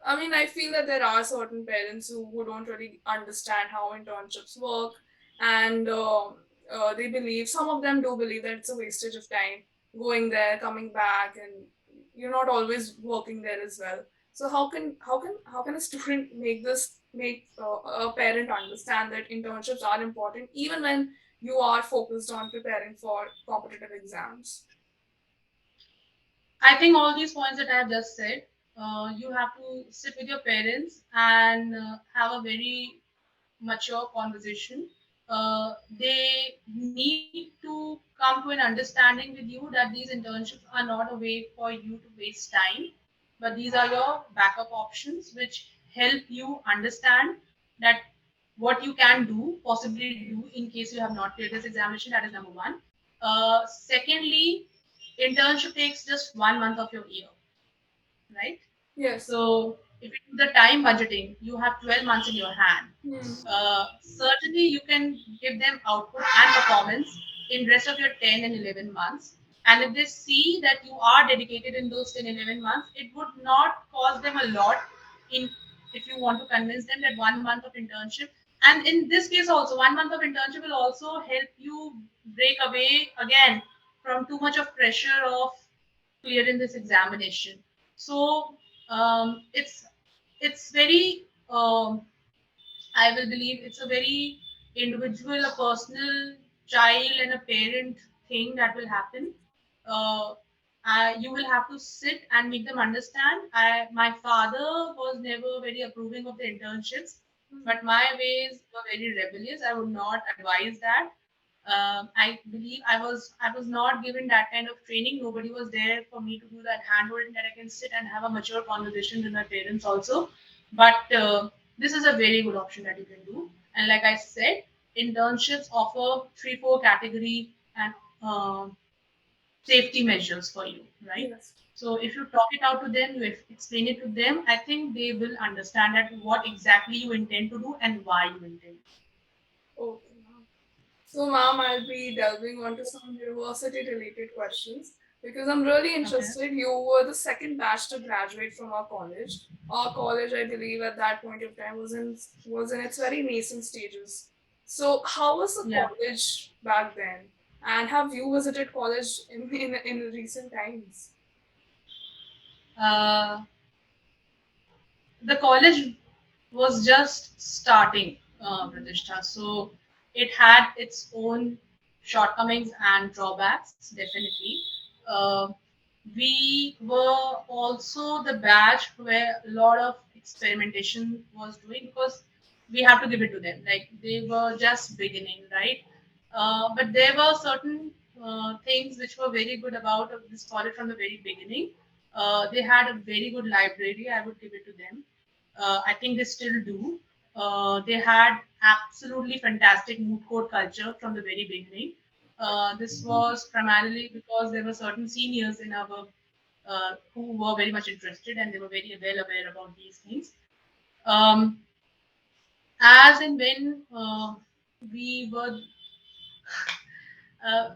I mean, I feel that there are certain parents who don't really understand how internships work, and they believe some of them do believe that it's a wastage of time going there, coming back, and you're not always working there as well. So how can a student make a parent understand that internships are important even when you are focused on preparing for competitive exams? I think all these points that I have just said, you have to sit with your parents and have a very mature conversation. They need to come to an understanding with you that these internships are not a way for you to waste time, but these are your backup options which help you understand that what you can do, possibly do in case you have not cleared this examination. That is number one. Secondly, internship takes just 1 month of your year, right? Yes. So if you do the time budgeting, you have 12 months in your hand. Hmm. Certainly, you can give them output and performance in rest of your 10 and 11 months. And if they see that you are dedicated in those 10, 11 months, it would not cost them a lot in if you want to convince them that 1 month of internship. And in this case also, 1 month of internship will also help you break away again from too much of pressure of clearing this examination. So it's very I will believe it's a very individual, a personal child and a parent thing that will happen. Uh, you will have to sit and make them understand. My father was never very approving of the internships, but my ways were very rebellious. I would not advise that. I believe I was not given that kind of training. Nobody was there for me to do that handholding that I can sit and have a mature conversation with my parents also. But this is a very good option that you can do. And like I said, internships offer 3, 4 category and safety measures for you, right? Yes. So if you talk it out to them, you explain it to them, I think they will understand that what exactly you intend to do and why you intend. Okay, ma'am. So, ma'am, I'll be delving onto some university related questions because I'm really Okay. interested. You were the second batch to graduate from our college. Our college, I believe, at that point of time was in its very nascent stages. So, how was the Yeah. college back then? And have you visited college in recent times? Uh, the college was just starting, Pratishtha. So it had its own shortcomings and drawbacks, definitely. Uh, we were also the batch where a lot of experimentation was doing because we have to give it to them. Like they were just beginning, right? But there were certain things which were very good about this college from the very beginning. They had a very good library. I would give it to them. I think they still do. They had absolutely fantastic moot court culture from the very beginning. This was primarily because there were certain seniors in our who were very much interested and they were very well aware about these things. Um, as and when we were uh,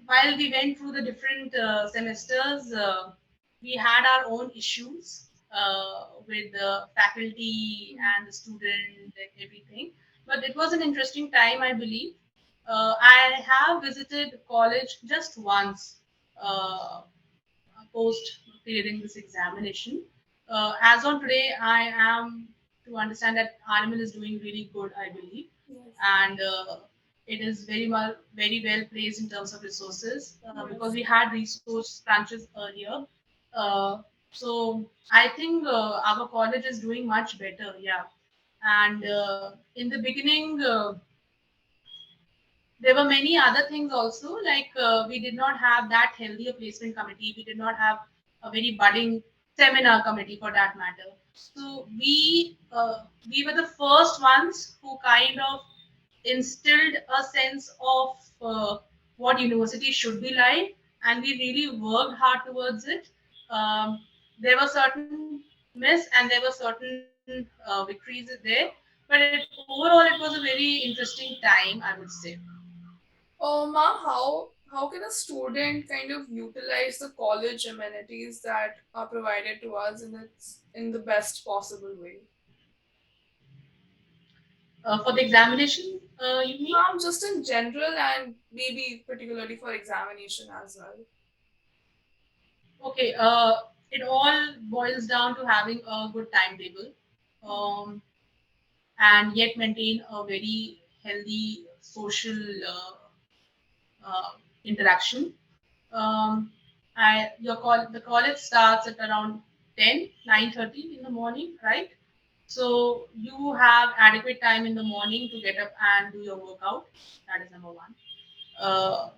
while we went through the different semesters, we had our own issues with the faculty and the student and everything. But it was an interesting time, I believe. I have visited college just once. Post clearing this examination. As on today, I am to understand that RML is doing really good, I believe, Yes. and it is very well placed in terms of resources because Yes. we had resource crunches earlier. Uh, so I think our college is doing much better, yeah. And in the beginning. There were many other things also, like we did not have that healthier placement committee. We did not have a very budding seminar committee for that matter. So we were the first ones who kind of instilled a sense of what university should be like, and we really worked hard towards it. There were certain myths and there were certain victories there, but overall it was a very interesting time, I would say. Ma'am, how can a student kind of utilize the college amenities that are provided to us in the best possible way? For the examination, you mean? Just in general and maybe particularly for examination as well. Okay, it all boils down to having a good timetable um, and yet maintain a very healthy social interaction. Um, the college starts at around 9:30 in the morning, right? So you have adequate time in the morning to get up and do your workout. That is number one. Uh,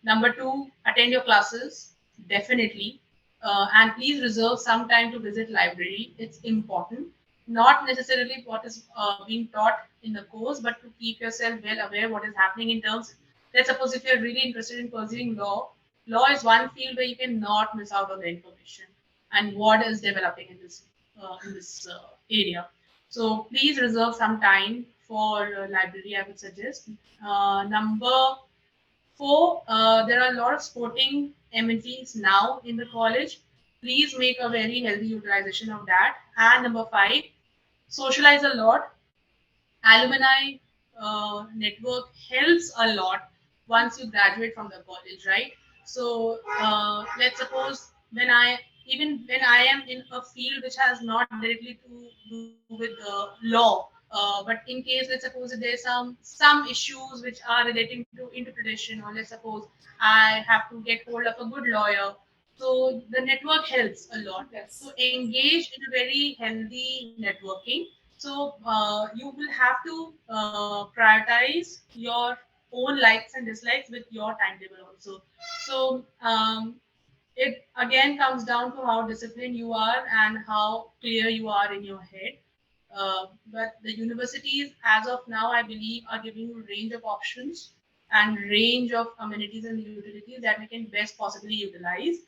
Number two, attend your classes, definitely. And please reserve some time to visit library. It's important. Not necessarily what is being taught in the course, but to keep yourself well aware what is happening in terms. Let's suppose if you're really interested in pursuing law, law is one field where you cannot miss out on the information and what is developing in this area. So please reserve some time for library. I would suggest. Number Four, there are a lot of sporting amenities now in the college. Please make a very healthy utilization of that. And number five, socialize a lot. Alumni network helps a lot once you graduate from the college, right? So let's suppose when I am in a field which has not directly to do with the law, but in case, let's suppose if there's some issues which are relating to interpretation, or let's suppose I have to get hold of a good lawyer, so the network helps a lot. So Yes. engage in a very healthy networking. So you will have to prioritize your own likes and dislikes with your timetable also. So it again comes down to how disciplined you are and how clear you are in your head. But the universities, as of now, I believe, are giving you range of options and range of amenities and utilities that we can best possibly utilize.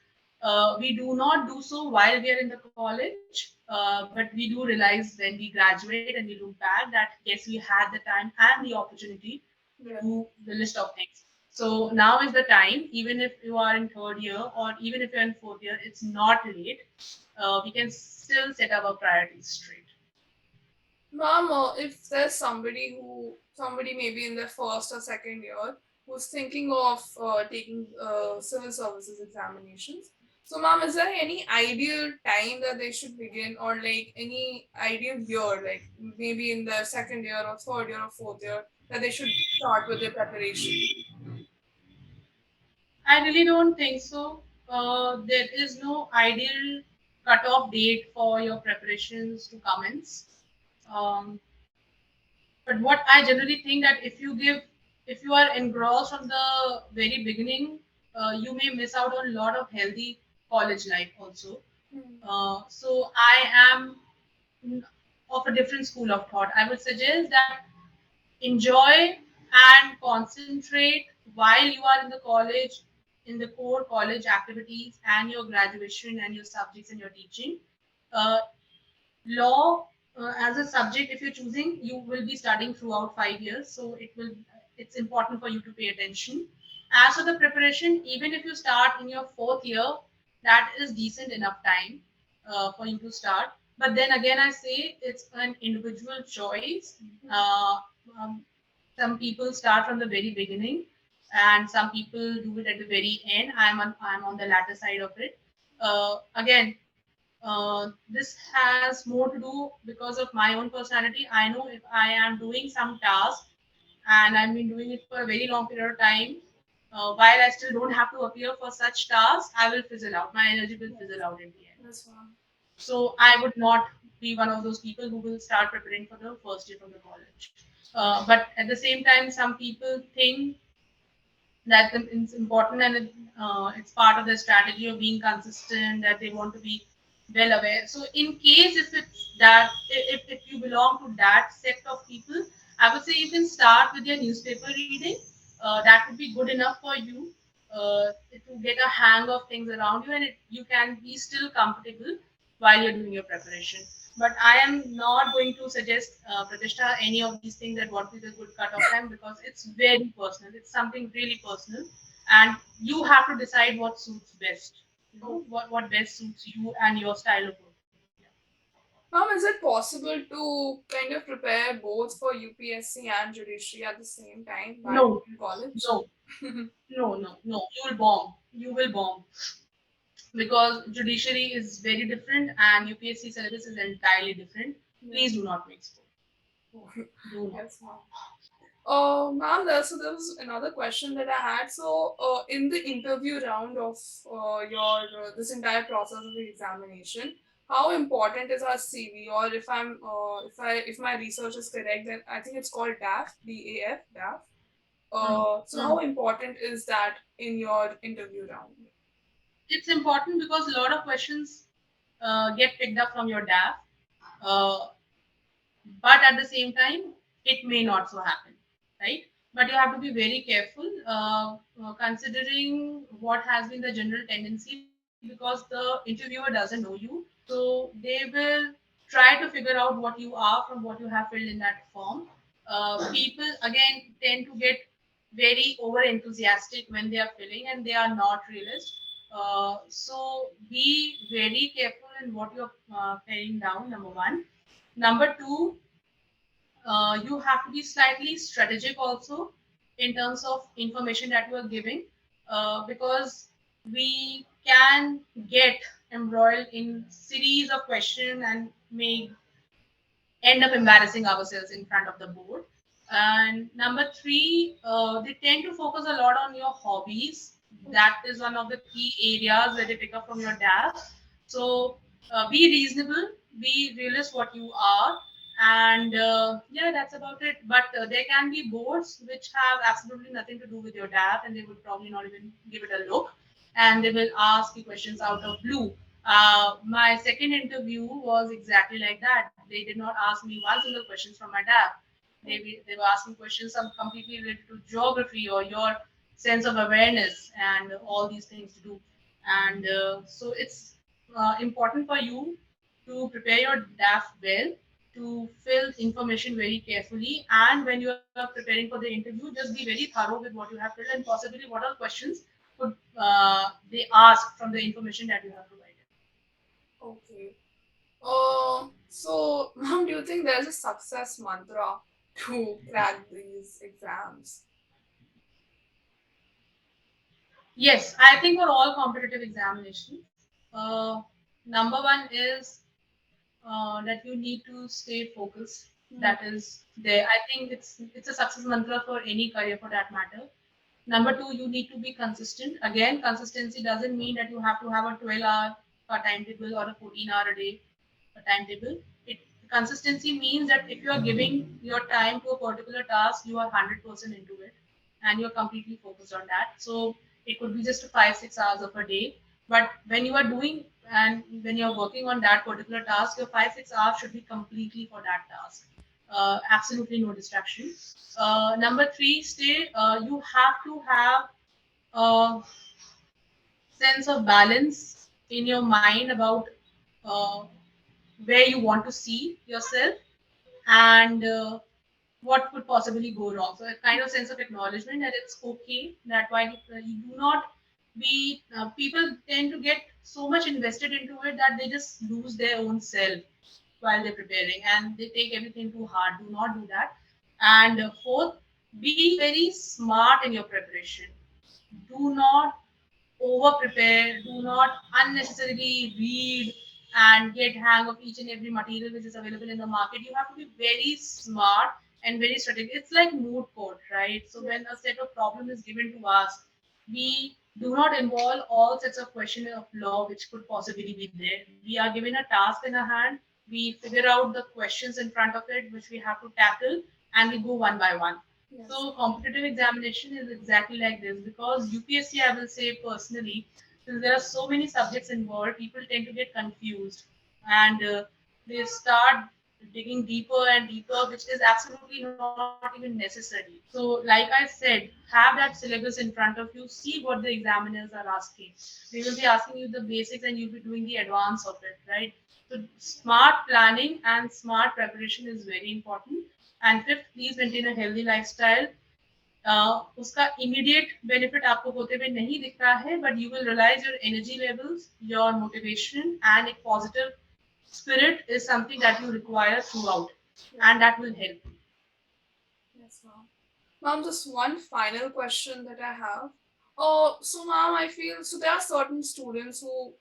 We do not do so while we are in the college, but we do realize when we graduate and we look back that yes, we had the time and the opportunity to Yeah. do the list of things. So now is the time, even if you are in third year or even if you're in fourth year, it's not late. We can still set our priorities straight. Ma'am, if there's somebody maybe in their first or second year who's thinking of taking civil services examinations, so ma'am, is there any ideal time that they should begin, or like any ideal year, like maybe in the second year or third year or fourth year, that they should start with their preparation? I really don't think so. There is no ideal cutoff date for your preparations to commence. Um, but what I generally think that if you are engrossed from the very beginning, you may miss out on a lot of healthy college life also. Hmm. So I am of a different school of thought. I would suggest that enjoy and concentrate while you are in the college, in the core college activities and your graduation and your subjects and your teaching. Uh, Law as a subject, if you're choosing, you will be studying throughout 5 years, so it's important for you to pay attention. As for the preparation, even if you start in your fourth year, that is decent enough time for you to start. But then again, I say it's an individual choice. uh, um, some people start from the very beginning and some people do it at the very end. I'm on the latter side of it. Again, this has more to do because of my own personality. I know if I am doing some task and I've been doing it for a very long period of time, while I still don't have to appear for such tasks, I will fizzle out. My energy will fizzle Yes. out in the end. Yes, ma'am. So I would not be one of those people who will start preparing for the first year from the college. But at the same time, some people think that it's important and it's part of the strategy of being consistent, that they want to be well aware. So in case if it's that if you belong to that sect of people, I would say you can start with your newspaper reading. That would be good enough for you to get a hang of things around you, and you can be still comfortable while you're doing your preparation. But I am not going to suggest Pratishtha any of these things that what is a good cutoff time, because it's very personal. It's something really personal, and you have to decide what suits best. You know Oh. what best suits you and your style of work. Yeah. Ma'am, is it possible to kind of prepare both for UPSC and judiciary at the same time while No, in college? no, no. You will bomb. You will bomb because judiciary is very different and UPSC syllabus is entirely different. Yeah. Please do not mix both. Do not. Yes, ma'am. Ma'am, there was another question that I had. So, in the interview round of your this entire process of the examination, how important is our CV? Or if my research is correct, then I think it's called DAF, DAF, DAF. Hmm. So how Hmm. important is that in your interview round? It's important because a lot of questions get picked up from your DAF, uh, but at the same time, it may not so happen, right? But you have to be very careful considering what has been the general tendency, because the interviewer doesn't know you, so they will try to figure out what you are from what you have filled in that form. People again tend to get very over enthusiastic when they are filling and they are not realist. So be very careful in what you're filling down. Number one. Number two, you have to be slightly strategic also in terms of information that you are giving, because we can get embroiled in series of questions and may end up embarrassing ourselves in front of the board. And number three, they tend to focus a lot on your hobbies. That is one of the key areas where they pick up from your DAF. So be reasonable, be realist what you are, and yeah, that's about it. But there can be boards which have absolutely nothing to do with your DAF, and they would probably not even give it a look, and they will ask you questions out of blue. My second interview was exactly like that. They did not ask me one single question from my dad. They were asking questions some completely related to geography or your sense of awareness and all these things to do. And so it's important for you to prepare your DAF well, to fill information very carefully, and when you are preparing for the interview, just be very thorough with what you have filled and possibly what are questions could they ask from the information that you have provided. Okay. So, ma'am, do you think there's a success mantra to crack these exams? Yes, I think for all competitive examinations, number one is that you need to stay focused. Hmm. That is there. I think it's a success mantra for any career for that matter. Number two, you need to be consistent. Again, consistency doesn't mean that you have to have a 12-hour timetable or a 14-hour a day timetable. It consistency means that if you are giving your time to a particular task, you are 100% into it, and you're completely focused on that. So it could be just 5-6 hours of a day, but when you are doing and when you're working on that particular task, your 5-6 hours should be completely for that task. Absolutely no distraction. Number three, stay. You have to have a sense of balance in your mind about uh, where you want to see yourself and what could possibly go wrong. So a kind of sense of acknowledgement that it's okay that while you do not be people tend to get so much invested into it that they just lose their own self while they're preparing and they take everything too hard. Do not do that. And fourth, be very smart in your preparation. Do not over prepare, do not unnecessarily read and get hang of each and every material which is available in the market. You have to be very smart and very strategic. It's like mood court, right? So Yeah. when a set of problem is given to us, we do not involve all sets of questions of law which could possibly be there. We are given a task in our hand, we figure out the questions in front of it which we have to tackle, and we go one by one. Yes. So competitive examination is exactly like this because UPSC, I will say personally, since there are so many subjects involved, people tend to get confused and they start digging deeper and deeper, which is absolutely not even necessary. So, like I said, have that syllabus in front of you, see what the examiners are asking. They will be asking you the basics and you'll be doing the advance of it, right? So, smart planning and smart preparation is very important. And fifth, please maintain a healthy lifestyle. उसका immediate benefit आपको होते हुए नहीं दिख रहा है, but you will realize your energy levels, your motivation, and a positive spirit is something that you require throughout, Yeah. and that will help. Yes, ma'am. Ma'am, just one final question that I have. So, ma'am, I feel so there are certain students who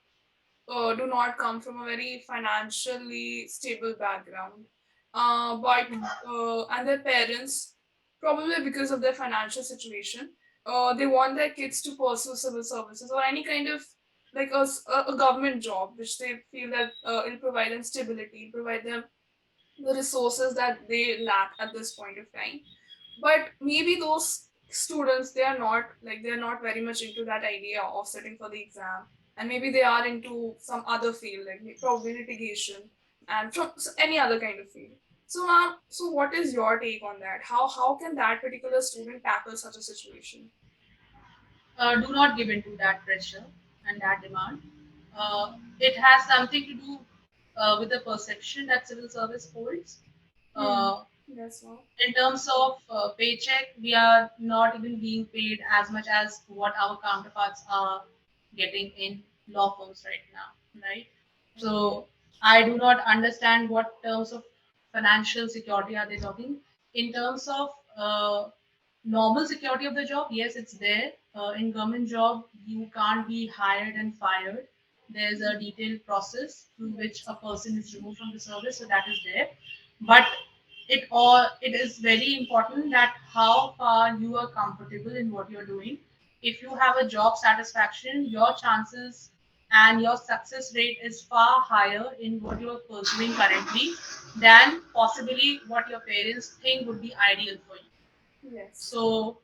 do not come from a very financially stable background, but and their parents, probably because of their financial situation, they want their kids to pursue civil services or any kind of like a government job, which they feel that it'll provide them stability, provide them the resources that they lack at this point of time. But maybe those students, they're not very much into that idea of sitting for the exam, and maybe they are into some other field like probably litigation and from any other kind of field. So ma'am, so what is your take on that? How can that particular student tackle such a situation? Do not give in to that pressure and that demand. It has something to do with the perception that civil service holds. Hmm. Uh, Yes, ma'am. In terms of paycheck, we are not even being paid as much as what our counterparts are getting in law firms right now, right? So I do not understand what terms of financial security are they talking. In terms of normal security of the job, yes, it's there. In government job, you can't be hired and fired. There's a detailed process through which a person is removed from the service, so that is there. But it is very important that how far you are comfortable in what you're doing. If you have a job satisfaction, your chances and your success rate is far higher in what you are pursuing currently than possibly what your parents think would be ideal for you. Yes. So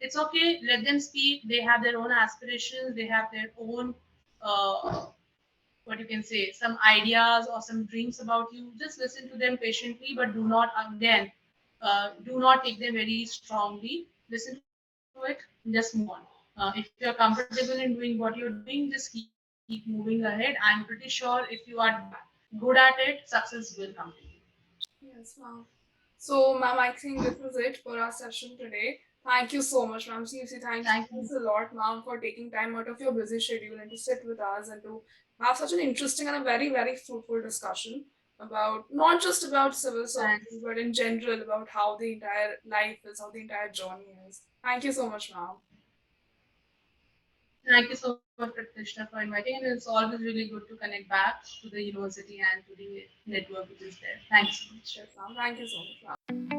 it's okay, let them speak. They have their own aspirations, they have their own uh, what you can say, some ideas or some dreams about you. Just listen to them patiently, but do not, again, do not take them very strongly. Listen to it, just move on. If you're comfortable in doing what you're doing, just keep moving ahead. I'm pretty sure if you are good at it, success will come to you. Yes, ma'am. So, ma'am, I think this is it for our session today. Thank you so much, ma'am. Seriously, Thank you. thanks a lot, ma'am, for taking time out of your busy schedule and to sit with us and to have such an interesting and a very, very fruitful discussion about not just about civil Thanks. services, but in general about how the entire life is, how the entire journey is. Thank you so much, ma'am. Thank you so much, Krishna, for inviting. And it's always really good to connect back to the university and to the network which is there. Thank you so much. Yes, ma'am. Thank you so much, ma'am.